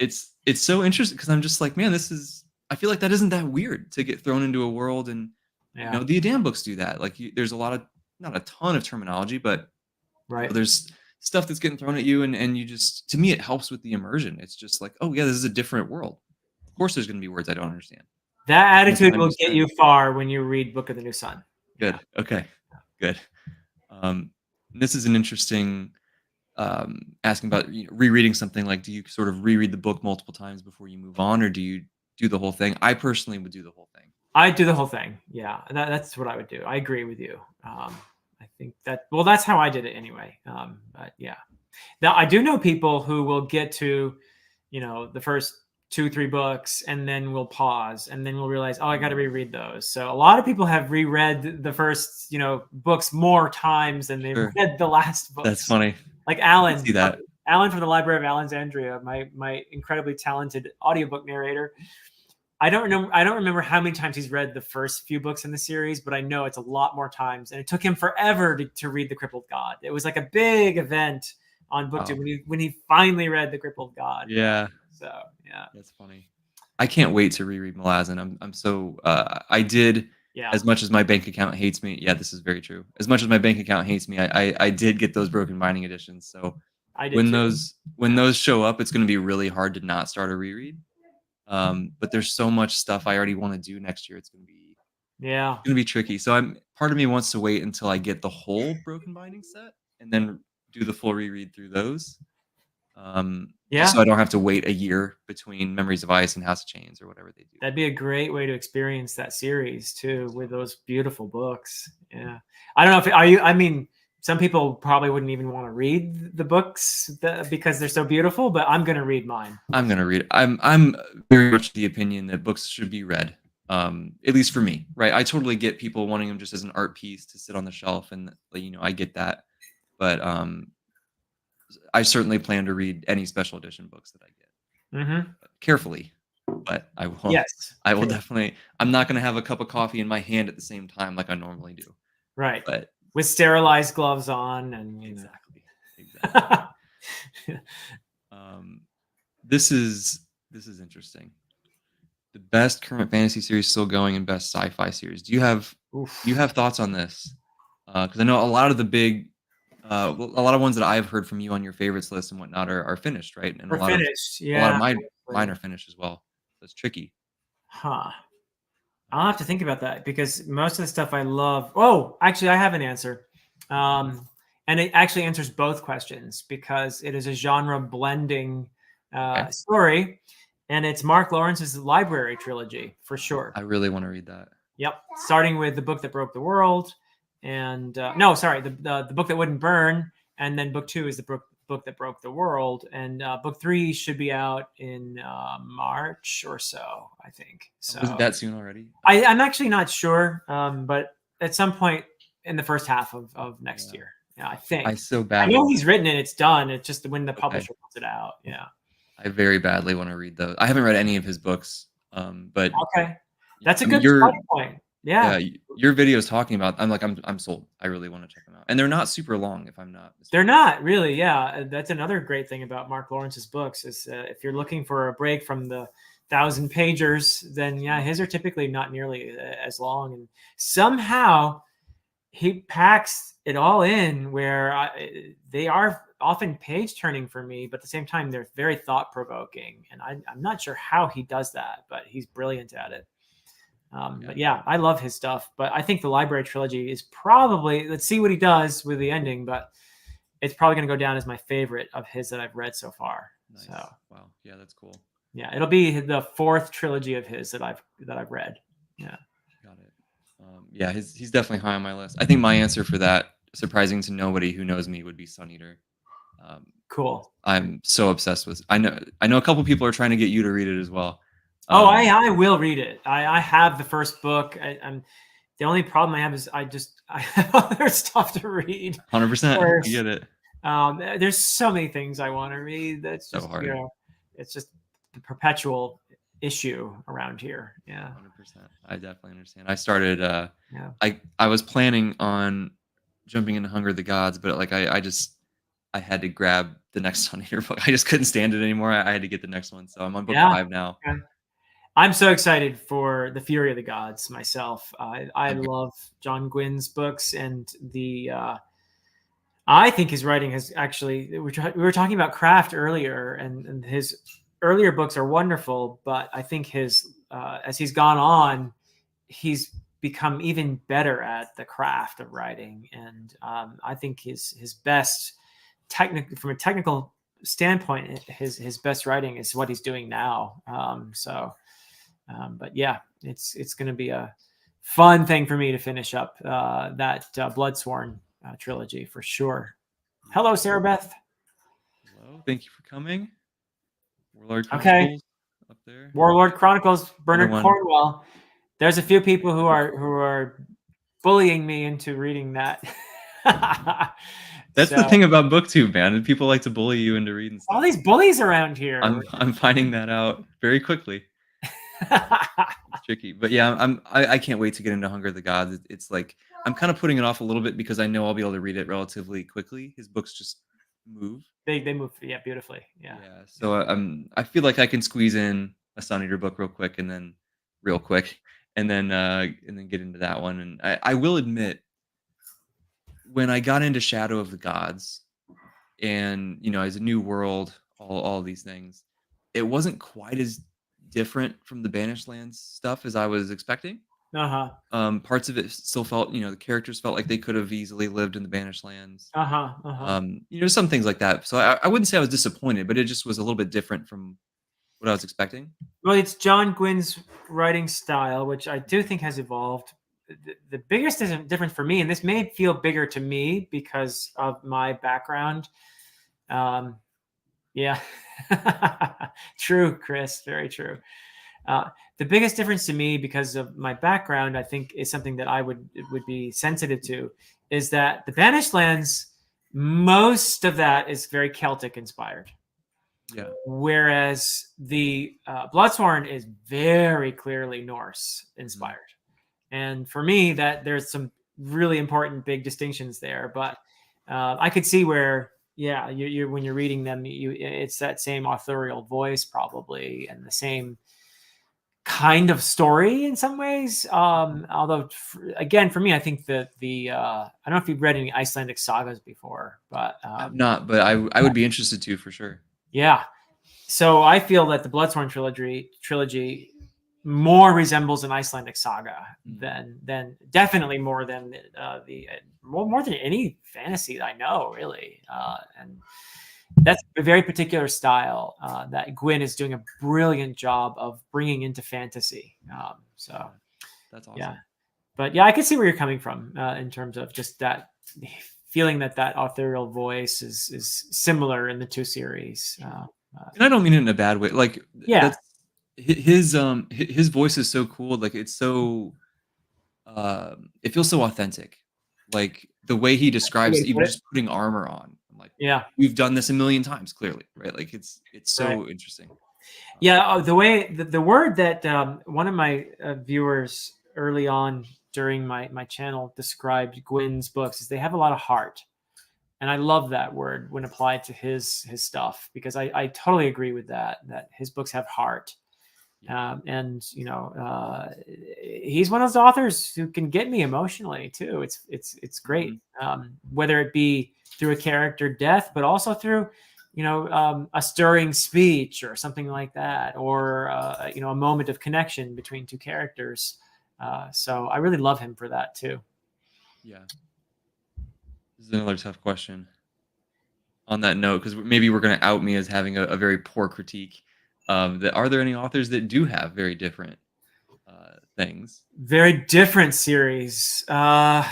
It's so interesting because 'cause I'm just like, "Man, this is." I feel like that isn't that weird to get thrown into a world, and, you Yeah. know, the Adam books do that. Like, there's a lot of, not a ton of terminology, but, you know, Right. there's stuff that's getting thrown at you, and you just, to me, it helps with the immersion. It's just like, "Oh, yeah, this is a different world. Of course there's gonna be words I don't understand." That And the attitude time will to get you spend. far when you read Book of the New Sun. Yeah. Good. Okay. Good. Um, this is an interesting, asking about, you know, rereading something. Like, do you sort of reread the book multiple times before you move on, or do you do the whole thing? I personally would do the whole thing. I do the whole thing. Yeah. That's what I would do. I agree with you. I think that, well, that's how I did it anyway. But yeah. Now I do know people who will get to, you know, the first 2, 3 books and then we'll pause and then we'll realize, oh, I got to Mm, reread those. So a lot of people have reread the first, you know, books more times than they've sure. read the last That's books. funny. Like I could Alan, see that. Alan from the Library of Alexandria, my incredibly talented audiobook narrator. I don't remember how many times he's read the first few books in the series, but I know it's a lot more times. And it took him forever to read The Crippled God. It was like a big event on BookTube when he finally read The Crippled God. Yeah. So yeah, That's funny. I can't wait to reread Malazan. I'm so I did as much as my bank account hates me. Yeah, this is very true. As much as my bank account hates me, I did get those broken binding editions. So I did too. When those show up, it's going to be really hard to not start a reread. But there's so much stuff I already want to do next year. It's going to be tricky. So part of me wants to wait until I get the whole broken binding set and then do the full reread through those. Just so I don't have to wait a year between Memories of Ice and House of Chains or whatever they do. That'd be a great way to experience that series too, with those beautiful books. Yeah, I don't know if I mean, some people probably wouldn't even want to read the books because they're so beautiful, but I'm going to read mine. I'm going to read it. I'm very much the opinion that books should be read. At least for me, right? I totally get people wanting them just as an art piece to sit on the shelf, and I get that. But I certainly plan to read any special edition books that I get carefully. But I will. Yes, I will definitely. I'm not going to have a cup of coffee in my hand at the same time like I normally do. Right. But with sterilized gloves on, and exactly. This is interesting. The best current fantasy series still going and best sci-fi series. Do you have thoughts on this? Because I know a lot of the big, a lot of ones that I've heard from you on your favorites list and whatnot are finished, right? And a lot of mine are finished as well. So it's tricky. Huh. I'll have to think about that because most of the stuff I love. Oh, actually, I have an answer. And it actually answers both questions because it is a genre blending story. And it's Mark Lawrence's Library trilogy for sure. I really want to read that. Yep. Starting with The Book That Broke the World. And no, sorry, the Book That Wouldn't Burn. And then book 2 is The Book That Broke the World. And book 3 should be out in March or so, I think. So was it that soon already? I'm actually not sure, but at some point in the first half of next year. Yeah, I think. I know he's written it. It's done. It's just when the publisher puts it out. Yeah. I very badly want to read those. I haven't read any of his books, but that's a good starting point. Yeah, your videos talking about. I'm sold. I really want to check them out, and they're not super long. If I'm not mistaken. They're not really. Yeah, that's another great thing about Mark Lawrence's books is if you're looking for a break from the 1,000-pagers, then his are typically not nearly as long, and somehow he packs it all in where they are often page turning for me, but at the same time, they're very thought provoking. And I'm not sure how he does that, but he's brilliant at it. But yeah, I love his stuff, but I think the Library trilogy is probably, let's see what he does with the ending, but it's probably going to go down as my favorite of his that I've read so far. Nice. So, wow. Yeah, that's cool. Yeah. It'll be the 4th trilogy of his that I've read. Yeah. Got it. Yeah, he's definitely high on my list. I think my answer for that, surprising to nobody who knows me, would be Sun Eater. Cool. I'm so obsessed with. I know a couple people are trying to get you to read it as well. I will read it. I have the first book. I'm the only problem I have is I have other stuff to read. 100%. I get it. There's so many things I want to read. That's just so hard. It's just the perpetual issue around here. Yeah. 100%. I definitely understand. I started. I was planning on jumping into Hunger of the Gods, but I had to grab the next Sun Eater book. I just couldn't stand it anymore. I had to get the next one. So I'm on book 5 now. Okay. I'm so excited for The Fury of the Gods myself. I love John Gwynn's books, and I think his writing has actually. We were talking about craft earlier, and his earlier books are wonderful, but I think his as he's gone on, he's become even better at the craft of writing, and I think his best from a technical standpoint, his best writing is what he's doing now. But yeah, it's going to be a fun thing for me to finish up that Bloodsworn trilogy for sure. Hello, Sarah Beth. Hello, thank you for coming. Warlord Chronicles up there. Warlord Chronicles, Bernard Cornwell. There's a few people who are bullying me into reading that. That's the So thing about BookTube, man, and people like to bully you into reading all stuff. these bullies around here. I'm finding that out very quickly. It's tricky, but yeah, I can't wait to get into Hunger of the Gods. It's like I'm kind of putting it off a little bit because I know I'll be able to read it relatively quickly. His books just move. They move, yeah, beautifully. Yeah. Yeah, so Yeah. I feel like I can squeeze in a Sun Eater book real quick, and then real quick, and then get into that one. And I will admit, when I got into Shadow of the Gods, and as a new world, all these things, it wasn't quite as different from the Banished Lands stuff as I was expecting. Uh-huh. Parts of it still felt, the characters felt like they could have easily lived in the Banished Lands. Uh-huh. Uh-huh. Some things like that. So I wouldn't say I was disappointed, but it just was a little bit different from what I was expecting. Well, it's John Gwynn's writing style, which I do think has evolved. The biggest difference for me, and this may feel bigger to me because of my background. Yeah, true, Chris. Very true. The biggest difference to me, because of my background, I think is something that I would be sensitive to, is that the Banished Lands, most of that is very Celtic inspired. Yeah. Whereas the Bloodsworn is very clearly Norse inspired. And for me, that there's some really important big distinctions there. But I could see where, yeah, you when you're reading them, it's that same authorial voice probably, and the same kind of story in some ways. Although, again, for me, I think that I don't know if you've read any Icelandic sagas before, but I'm not, but I would be interested to for sure. yeah. So I feel that the Bloodsworn trilogy more resembles an Icelandic saga than definitely more than more than any fantasy that I know, really. And that's a very particular style that Gwyn is doing a brilliant job of bringing into fantasy. So that's awesome. Yeah, but yeah, I can see where you're coming from in terms of just that feeling that authorial voice is similar in the two series. And I don't mean it in a bad way. Like, yeah, that's his voice is so cool. Like, it's so it feels so authentic. Like the way he describes even just putting armor on. I'm like, yeah, we've done this a million times, clearly, right? Like it's so right. interesting. Yeah, the way the word that one of my viewers early on during my channel described Gwyn's books is they have a lot of heart, and I love that word when applied to his stuff, because I totally agree with that his books have heart. And he's one of those authors who can get me emotionally too. It's great, whether it be through a character death, but also through a stirring speech or something like that, or a moment of connection between two characters. So I really love him for that too. Yeah. This is another tough question on that note, because maybe we're going to out me as having a very poor critique. Are there any authors that do have very different things? Very different series. Well,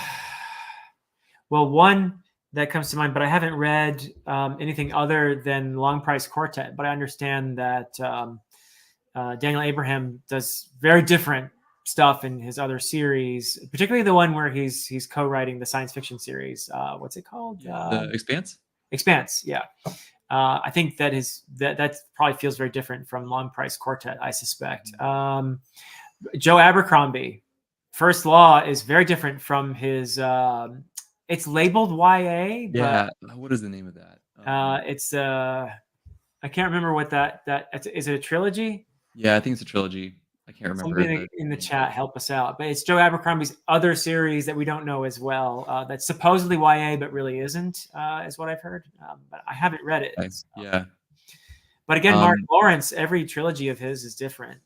one that comes to mind, but I haven't read anything other than Long Price Quartet. But I understand that Daniel Abraham does very different stuff in his other series, particularly the one where he's co-writing the science fiction series. What's it called? The Expanse. Expanse, yeah. I think that probably feels very different from Long Price Quartet, I suspect. Joe Abercrombie, First Law is very different from his. It's labeled YA, yeah. But what is the name of that? It's I can't remember what that is. It a trilogy? Yeah, I think it's a trilogy. I can't remember. Somebody in the chat help us out. But it's Joe Abercrombie's other series that we don't know as well. That's supposedly YA, but really isn't, is what I've heard. But I haven't read it. So. Yeah. But again, Mark Lawrence, every trilogy of his is different.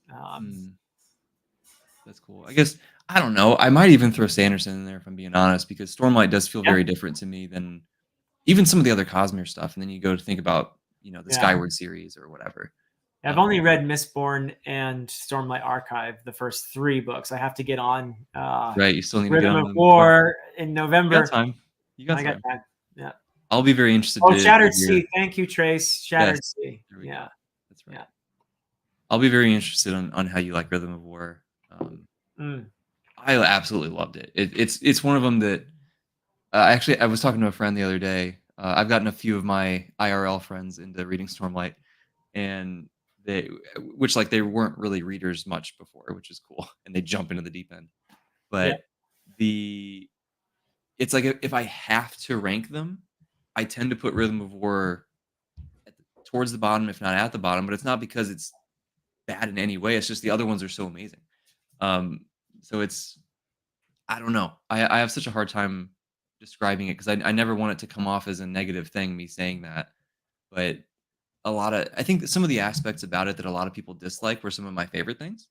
That's cool. I guess, I don't know. I might even throw Sanderson in there, if I'm being honest, because Stormlight does feel very different to me than even some of the other Cosmere stuff. And then you go to think about, the Skyward series or whatever. I've only read Mistborn and Stormlight Archive, the first 3 books. I have to get on. Right, you still need Rhythm to get on of War in November. You got time. I got time. Yeah. I'll be very interested. Shattered Sea. Thank you, Trace. Shattered Sea. Yeah. That's right. Yeah. I'll be very interested on how you like Rhythm of War. I absolutely loved it. It's one of them that actually I was talking to a friend the other day I've gotten a few of my IRL friends into reading Stormlight, and they, which like they weren't really readers much before, which is cool, and they jump into the deep end. Yeah. But the it's like if I have to rank them, I tend to put Rhythm of War towards the bottom, if not at the bottom. But it's not because it's bad in any way. It's just the other ones are so amazing. Um, so it's I don't know. I have such a hard time describing it because I never want it to come off as a negative thing, me saying that. But I think that some of the aspects about it that a lot of people dislike were some of my favorite things.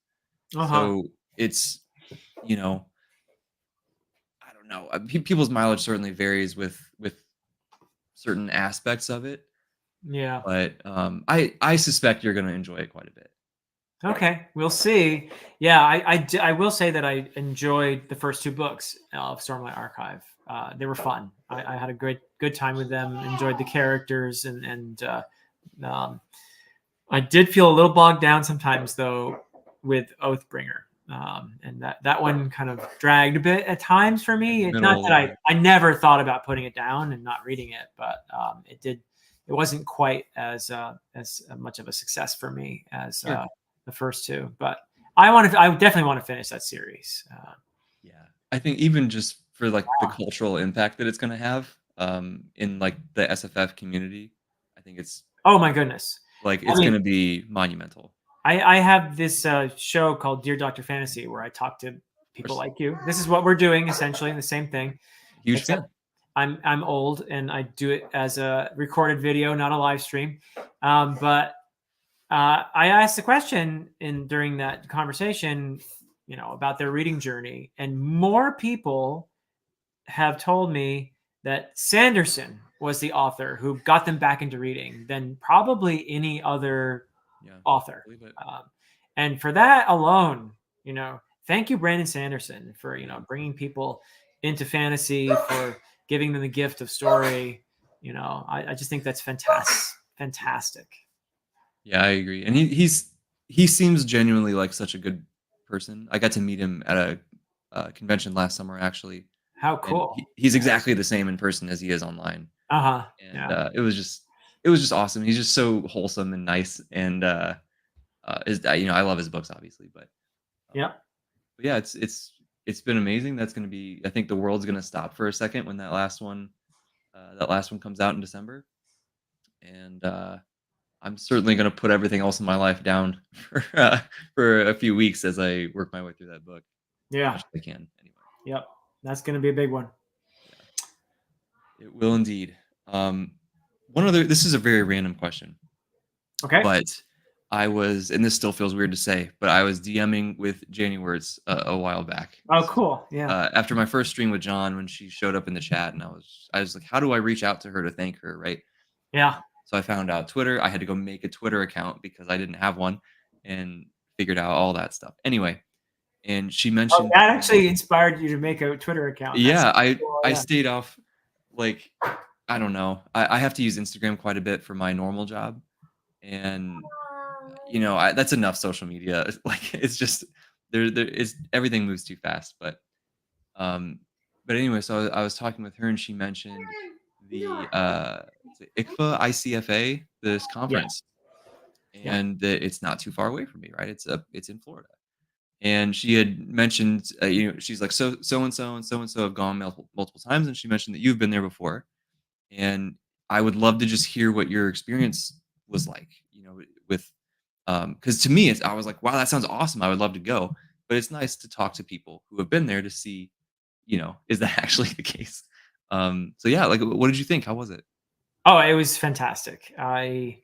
Uh-huh. So it's, you know, I don't know. People's mileage certainly varies with certain aspects of it, Yeah. but I suspect you're going to enjoy it quite a bit. Okay, we'll see. Yeah, I will say that I enjoyed the first two books of Stormlight Archive. They were fun. I had a good time with them. Enjoyed the characters, and um, I did feel a little bogged down sometimes though with Oathbringer, and that one kind of dragged a bit at times for In me. the It's not middle, that I never thought about putting it down and not reading it, but it did. It wasn't quite as much of a success for me as sure. the first two. But I definitely want to finish that series. Yeah. I think even just for like the cultural impact that it's going to have in like the SFF community, I think it's Oh my goodness! like I it's mean, going to be monumental. I have this show called Dear Dr. Fantasy where I talk to Of people course, like you. This is what we're doing essentially, the same thing, huge except fan. I'm old and I do it as a recorded video, not a live stream. But I asked the question during that conversation, about their reading journey, and more people have told me that Sanderson was the author who got them back into reading than probably any other Yeah, author. believe it. Um, and for that alone, thank you, Brandon Sanderson, for Yeah. bringing people into fantasy, for giving them the gift of story. I just think that's fantastic. Fantastic. Yeah, I agree. And he seems genuinely like such a good person. I got to meet him at a convention last summer actually, How and cool. he's exactly the same in person as he is online. Uh huh. And Yeah. it was just awesome. He's just so wholesome and nice, and I love his books obviously, um, Yep. but yeah, it's been amazing. That's going to be I think the world's going to stop for a second when that last one comes out in December, and I'm certainly going to put everything else in my life down for a few weeks as I work my way through that book as Yeah. much as I can. Anyway, Yep. That's going to be a big one. yeah, it will indeed. One other. This is a very random question, Okay. but I was, and this still feels weird to say, but I was DMing with Janie Words a while back. Oh, This is cool. Yeah. after my first stream with John when she showed up in the chat, and I was like, how do I reach out to her to thank her, right? Yeah. So I found out Twitter. I had to go make a Twitter account because I didn't have one, and figured out all that stuff. Anyway, and she Oh, mentioned that to me, actually inspired you to make a Twitter account. That's yeah, cool. I Yeah. stayed off like I don't know. I have to use Instagram quite a bit for my normal job, and that's enough social media. Like it's just there is everything moves too fast. Um, but anyway, so I was talking with her, and she mentioned the is it ICFA ICFA this Yeah. conference, Yeah. and that it's not too far away from me, right? It's in Florida. And she had mentioned, she's like, so and so and so and so have gone multiple times, and she mentioned that you've been there before, and I would love to just hear what your experience was like, with, because to me, I was like, wow, that sounds awesome. I would love to go, but it's nice to talk to people who have been there to see, is that actually the case? So yeah, like, what did you think? How was it? Oh, it was fantastic. I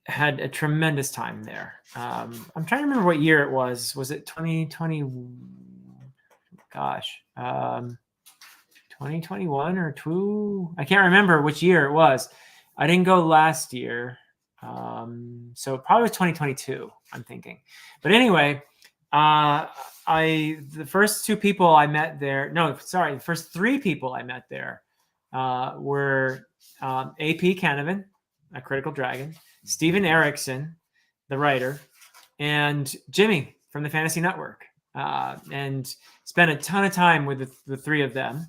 had a tremendous time there. I'm trying to remember what year it was. Was it 2020? Gosh, 2021 or two? I can't remember which year it was. I didn't go last year, so it probably was 2022. I'm thinking, but anyway, the first two people I met there. No, sorry, the first three people I met there were AP Canavan, a Critical Dragon, Steven Erickson, the writer, and Jimmy from the Fantasy Network, and spent a ton of time with the three of them.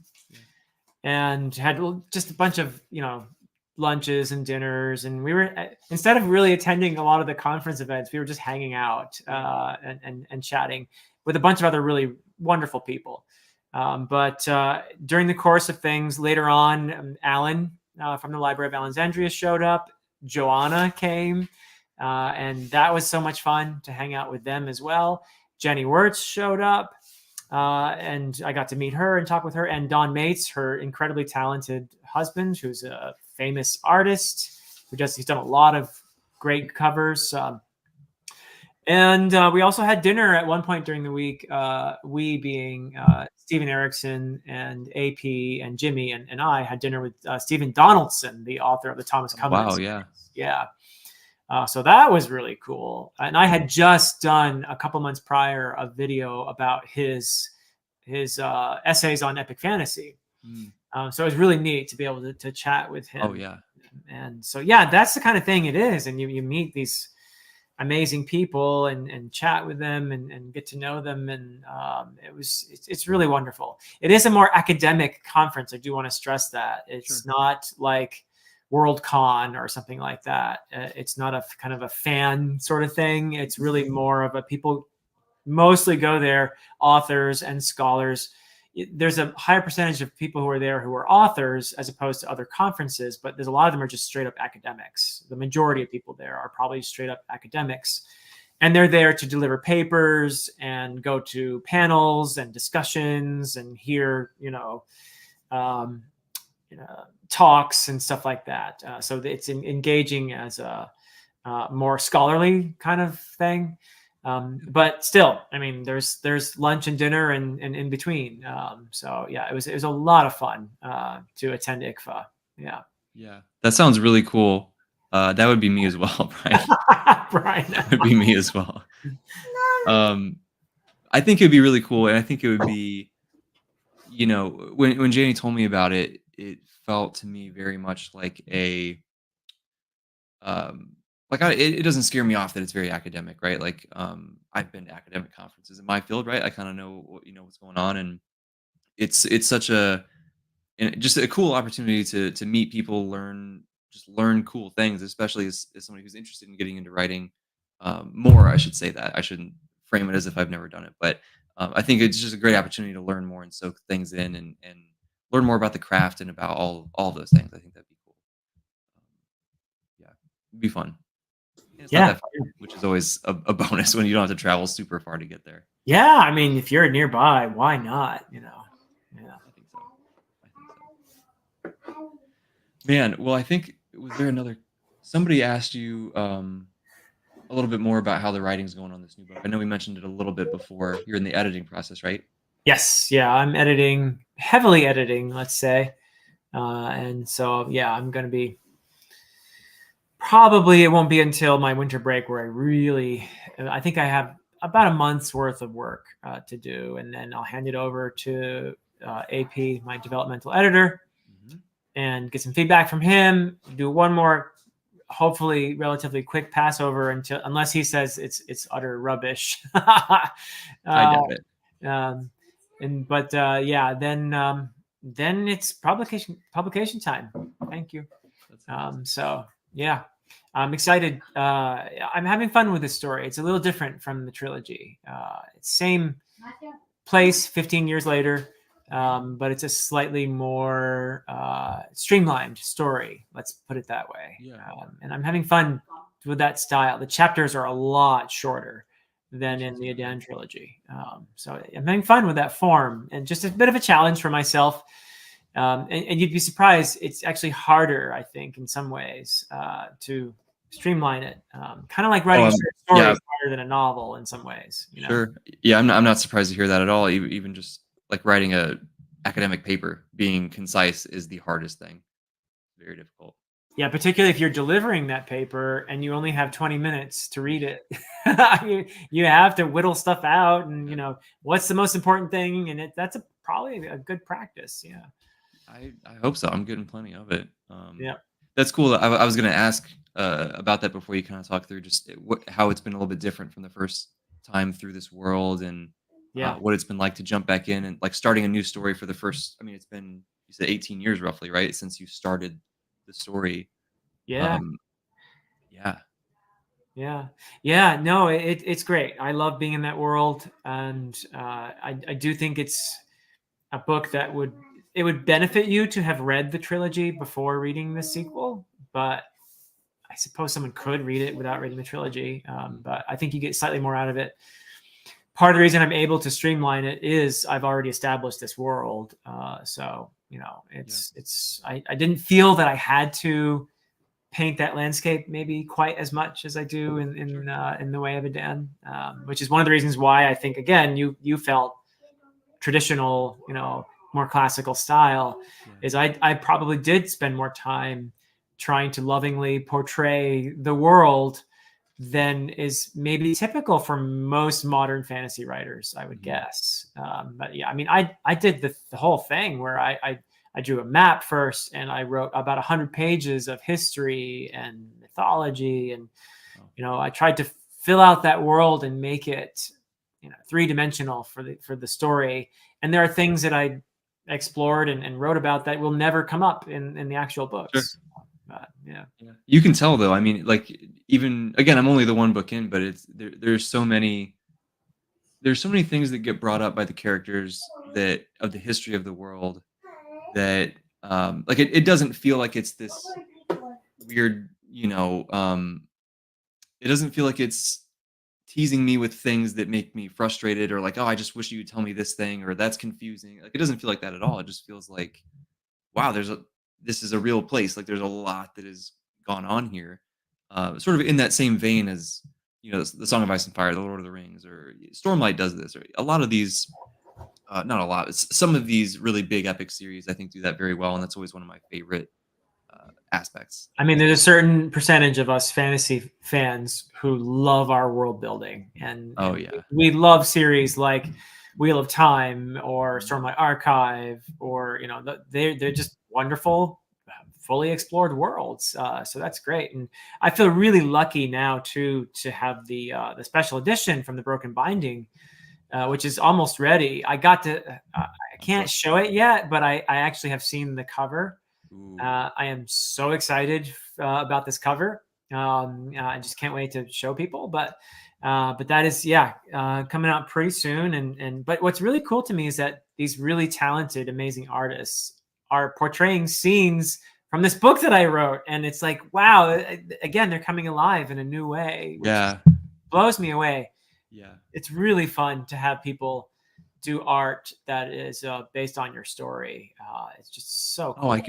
and had just a bunch of, lunches and dinners. And we were, instead of really attending a lot of the conference events, we were just hanging out and chatting with a bunch of other really wonderful people. But during the course of things later on, Alan from the Library of Alexandria showed up. Joanna came, and that was so much fun to hang out with them as well. Jenny Wirtz showed up, and I got to meet her and talk with her. And Don Mates, her incredibly talented husband, who's a famous artist he's done a lot of great covers. And we also had dinner at one point during the week. We being Stephen Erickson and AP and Jimmy and I had dinner with Stephen Donaldson, the author of the Thomas Covenant Wow, series. yeah. Yeah. So that was really cool. And I had just done a couple months prior a video about his essays on epic fantasy. So it was really neat to be able to chat with him. Oh, yeah. And so, yeah, that's the kind of thing it is. And you meet these amazing people and chat with them and get to know them. And it's really wonderful. It is a more academic conference. I do want to stress that. It's not like Worldcon or something like that. It's not a kind of a fan sort of thing. It's really more of a people mostly go there, authors and scholars. There's a higher percentage of people who are there who are authors as opposed to other conferences, but there's a lot of them are just straight up academics. The majority of people there are probably straight up academics, and they're there to deliver papers and go to panels and discussions and hear, talks and stuff like that. So it's engaging as a more scholarly kind of thing. But still, I mean, there's lunch and dinner and in between. So yeah, it was a lot of fun to attend ICFA. Yeah. Yeah. That sounds really cool. That would be me as well, Brian. Brian. That would be me as well. I think it'd be really cool, and I think it would be, when Janie told me about it, it felt to me very much like a it doesn't scare me off that it's very academic, right? Like, I've been to academic conferences in my field, right? I kind of know what's going on, and it's such just a cool opportunity to meet people, learn cool things, especially as somebody who's interested in getting into writing more. I should say that I shouldn't frame it as if I've never done it, but I think it's just a great opportunity to learn more and soak things in and learn more about the craft and about all of those things. I think that'd be cool. Yeah, it'd be fun. And it's not that far, which is always a bonus when you don't have to travel super far to get there. Yeah, I mean, if you're nearby, why not? Yeah. I think so. Man, well, I think was there somebody asked you a little bit more about how the writing's going on this new book. I know we mentioned it a little bit before. You're in the editing process, right? Yes. Yeah, I'm heavily editing, let's say. And so, yeah, I'm going to be probably, it won't be until my winter break where I think I have about a month's worth of work to do. And then I'll hand it over to AP, my developmental editor, and get some feedback from him, do one more, hopefully relatively quick passover unless he says it's utter rubbish. I doubt it. Yeah, then it's publication time. Thank you. So yeah, I'm excited. I'm having fun with this story. It's a little different from the trilogy. It's same place 15 years later, but it's a slightly more streamlined story. Let's put it that way. Yeah. And I'm having fun with that style. The chapters are a lot shorter than in the Adan trilogy. So I'm having fun with that form, and just a bit of a challenge for myself. And you'd be surprised, it's actually harder, I think, in some ways, to streamline it. Kind of like writing a short story is harder than a novel in some ways. Sure. Yeah, I'm not surprised to hear that at all. Even just like writing a academic paper, being concise is the hardest thing. Very difficult. Yeah, particularly if you're delivering that paper and you only have 20 minutes to read it. you have to whittle stuff out, and what's the most important thing, and that's probably a good practice. Yeah. I hope so. I'm getting plenty of it. Yeah. That's cool. I was going to ask about that before you kind of talk through just how it's been a little bit different from the first time through this world, and what it's been like to jump back in and like starting a new story for the first. I mean, it's been you said 18 years roughly, right? Since you started the story. Yeah. Um, yeah. Yeah. Yeah. No, it's great. I love being in that world. And I do think it's a book that would benefit you to have read the trilogy before reading the sequel. But I suppose someone could read it without reading the trilogy. Mhm. But I think you get slightly more out of it. Part of the reason I'm able to streamline it is I've already established this world. So, Yeah. I didn't feel that I had to paint that landscape maybe quite as much as I do Sure. in the Way of a Dan, which is one of the reasons why I think again you felt traditional, more classical style, Yeah. is I probably did spend more time trying to lovingly portray the world than is maybe typical for most modern fantasy writers, I would Mhm. guess. But yeah, I mean, I did the whole thing where I drew a map first and I wrote about 100 pages of history and mythology. And, Oh, I tried to fill out that world and make it, three-dimensional for the story. And there are things that I explored and wrote about that will never come up in the actual sure. books. Yeah. Yeah. You can tell though. I mean, like even again, I'm only the one book in, but there's so many things that get brought up by the characters that of the history of the world that like it doesn't feel like it's this weird, it doesn't feel like it's teasing me with things that make me frustrated or like, oh, I just wish you'd tell me this thing or that's confusing. Like it doesn't feel like that at all. It just feels like, wow, this is a real place. Like there's a lot that has gone on here. Sort of in that same vein as the Song of Ice and Fire, the Lord of the Rings, or Stormlight does this. Or a lot of these, not a lot, some of these really big epic series, I think, do that very well, and that's always one of my favorite aspects. I mean, there's a certain percentage of us fantasy fans who love our world building, Oh and yeah. we love series like Wheel of Time or Mhm. Stormlight Archive, or they're just wonderful, fully explored worlds. So that's great, and I feel really lucky now too to have the special edition from the Broken Binding, which is almost ready. I got to. I I'm so can't excited. show it yet, but I actually have seen the cover. Ooh. I am so excited about this cover. I just can't wait to show people. But that is, yeah, coming out pretty soon. But what's really cool to me is that these really talented, amazing artists are portraying scenes from this book that I wrote, and it's like, wow, again, they're coming alive in a new way, which Yeah. blows me away. Yeah. It's really fun to have people do art that is based on your story. It's just so Oh, cool. I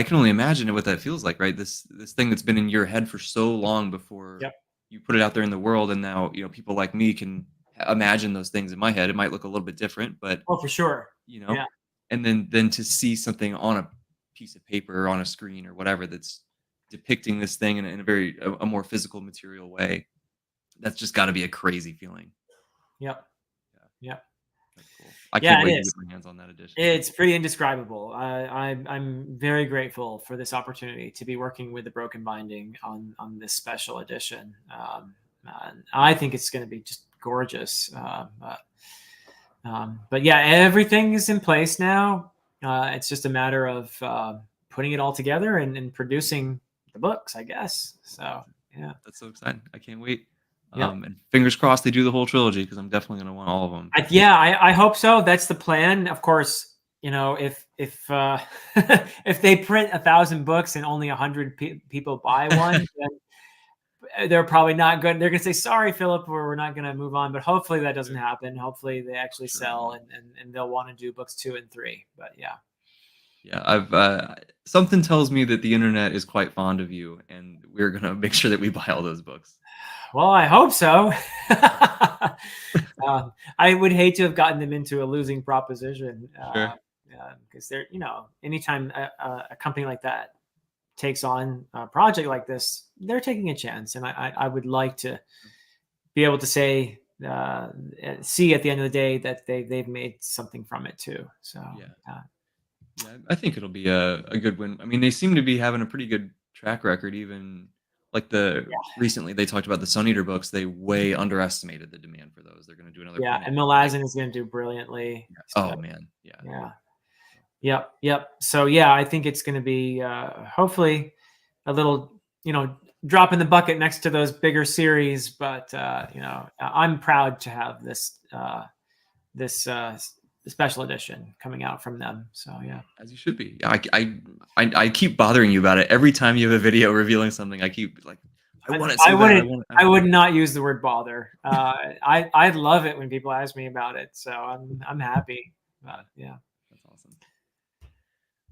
can only imagine what that feels like, right? This thing that's been in your head for so long before Yep. you put it out there in the world, and now people like me can imagine those things in my head. It might look a little bit different, but Oh, for sure. you know, Yeah. and then to see something on a piece of paper or on a screen or whatever that's depicting this thing in a very a more physical material way, that's just got to be a crazy feeling. Yep. Yeah, Yep. that's cool. I Yeah, can't it wait to is. get my hands on that edition. It's pretty indescribable. I'm very grateful for this opportunity to be working with the Broken Binding on this special edition. And I think it's going to be just gorgeous. But yeah, everything is in place now. It's just a matter of putting it all together and producing the books, I guess. So yeah. That's so exciting. I can't wait. Yep. And fingers crossed they do the whole trilogy because I'm definitely gonna want all of them. Yeah, I hope so. That's the plan. Of course, if if they print 1,000 books and only 100 people buy one, then they're probably not good. They're gonna say, "Sorry, Philip, we're not gonna move on." But hopefully that doesn't Sure. happen. Hopefully they I'm actually sure it sell won't. and they'll want to do books 2 and 3. But yeah, Yeah, I've something tells me that the internet is quite fond of you, and we're gonna make sure that we buy all those books. well, I hope so. I would hate to have gotten them into a losing proposition. Sure. Because they're, anytime a company like that takes on a project like this, they're taking a chance, and I would like to be able to say, see at the end of the day that they've made something from it too. So Yeah. Yeah, I think it'll be a good win. I mean, they seem to be having a pretty good track record, even like recently they talked about the Sun Eater books. They way underestimated the demand for those. They're going to do another yeah, print. and Like, Malazan is going to do brilliantly. oh So man, yeah. yeah, Yep, yep. So yeah, I think it's going to be hopefully a little, drop in the bucket next to those bigger series. But I'm proud to have this special edition coming out from them. So yeah. As you should be. I keep bothering you about it every time you have a video revealing something. I keep like, I want it I so bad. wouldn't. I would not use the word bother. I love it when people ask me about it, so I'm happy. Yeah. That's awesome,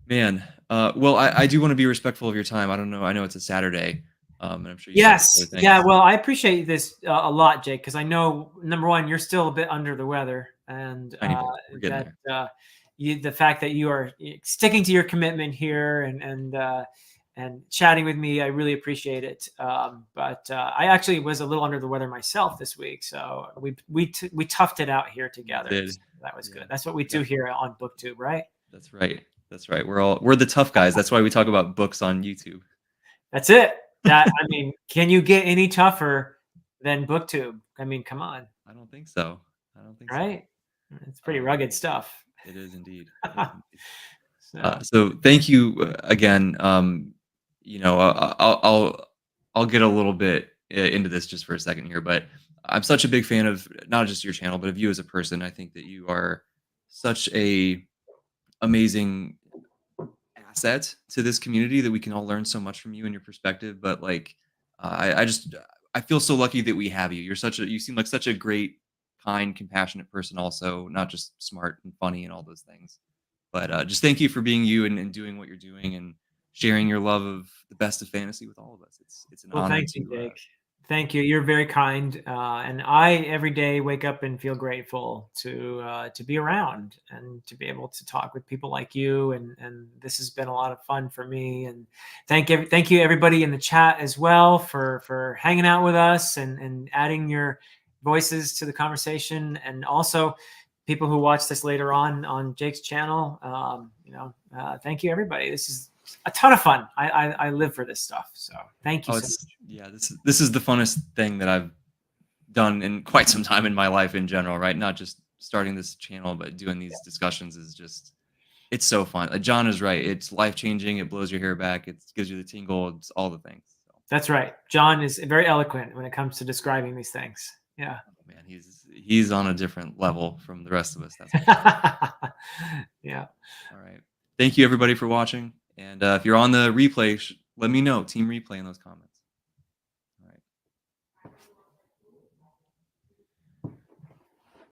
man. Well, I do want to be respectful of your time. I don't know. I know it's a Saturday, and I'm sure you got other Yes. Yeah. things. Well, I appreciate this a lot, Jake, because I know number one, you're still a bit under the weather, and Tiny bit. We're getting that there. the fact that you are sticking to your commitment here and chatting with me, I really appreciate it. But I actually was a little under the weather myself this week, so we toughed it out here together. Did. So that was Yeah. good. That's what we do Yeah. here on BookTube, right? That's right. That's right. We're the tough guys. That's why we talk about books on YouTube. That's it. That I mean, can you get any tougher than BookTube? I mean, come on, I don't think so. I don't think so. right? It's pretty rugged stuff. It is indeed. It is indeed. So So thank you again. I'll get a little bit into this just for a second here, but I'm such a big fan of not just your channel, but of you as a person. I think that you are such a amazing asset to this community that we can all learn so much from you and your perspective. But like, I just I feel so lucky that we have you. You seem like such a great, kind, compassionate person. Also, not just smart and funny and all those things. But just thank you for being you and doing what you're doing and sharing your love of the best of fantasy with all of us. It's an well, honor thank you, to. Jake. Thank you. You're very kind, and I every day wake up and feel grateful to be around and to be able to talk with people like you. And this has been a lot of fun for me. And thank you everybody in the chat as well for hanging out with us and adding your voices to the conversation. And also people who watch this later on Jake's channel. Thank you everybody. This is a ton of fun. I live for this stuff. So thank you Oh, so much. it's yeah. This is the funnest thing that I've done in quite some time in my life in general. Right, not just starting this channel, but doing these discussions is just it's so fun. John is right. It's life changing. It blows your hair back. It gives you the tingle. It's all the things. So, That's right. John is very eloquent when it comes to describing these things. Yeah. oh, man, he's on a different level from the rest of us. That's for sure. Yeah. All right. Thank you everybody for watching. And if you're on the replay, let me know. Team replay in those comments.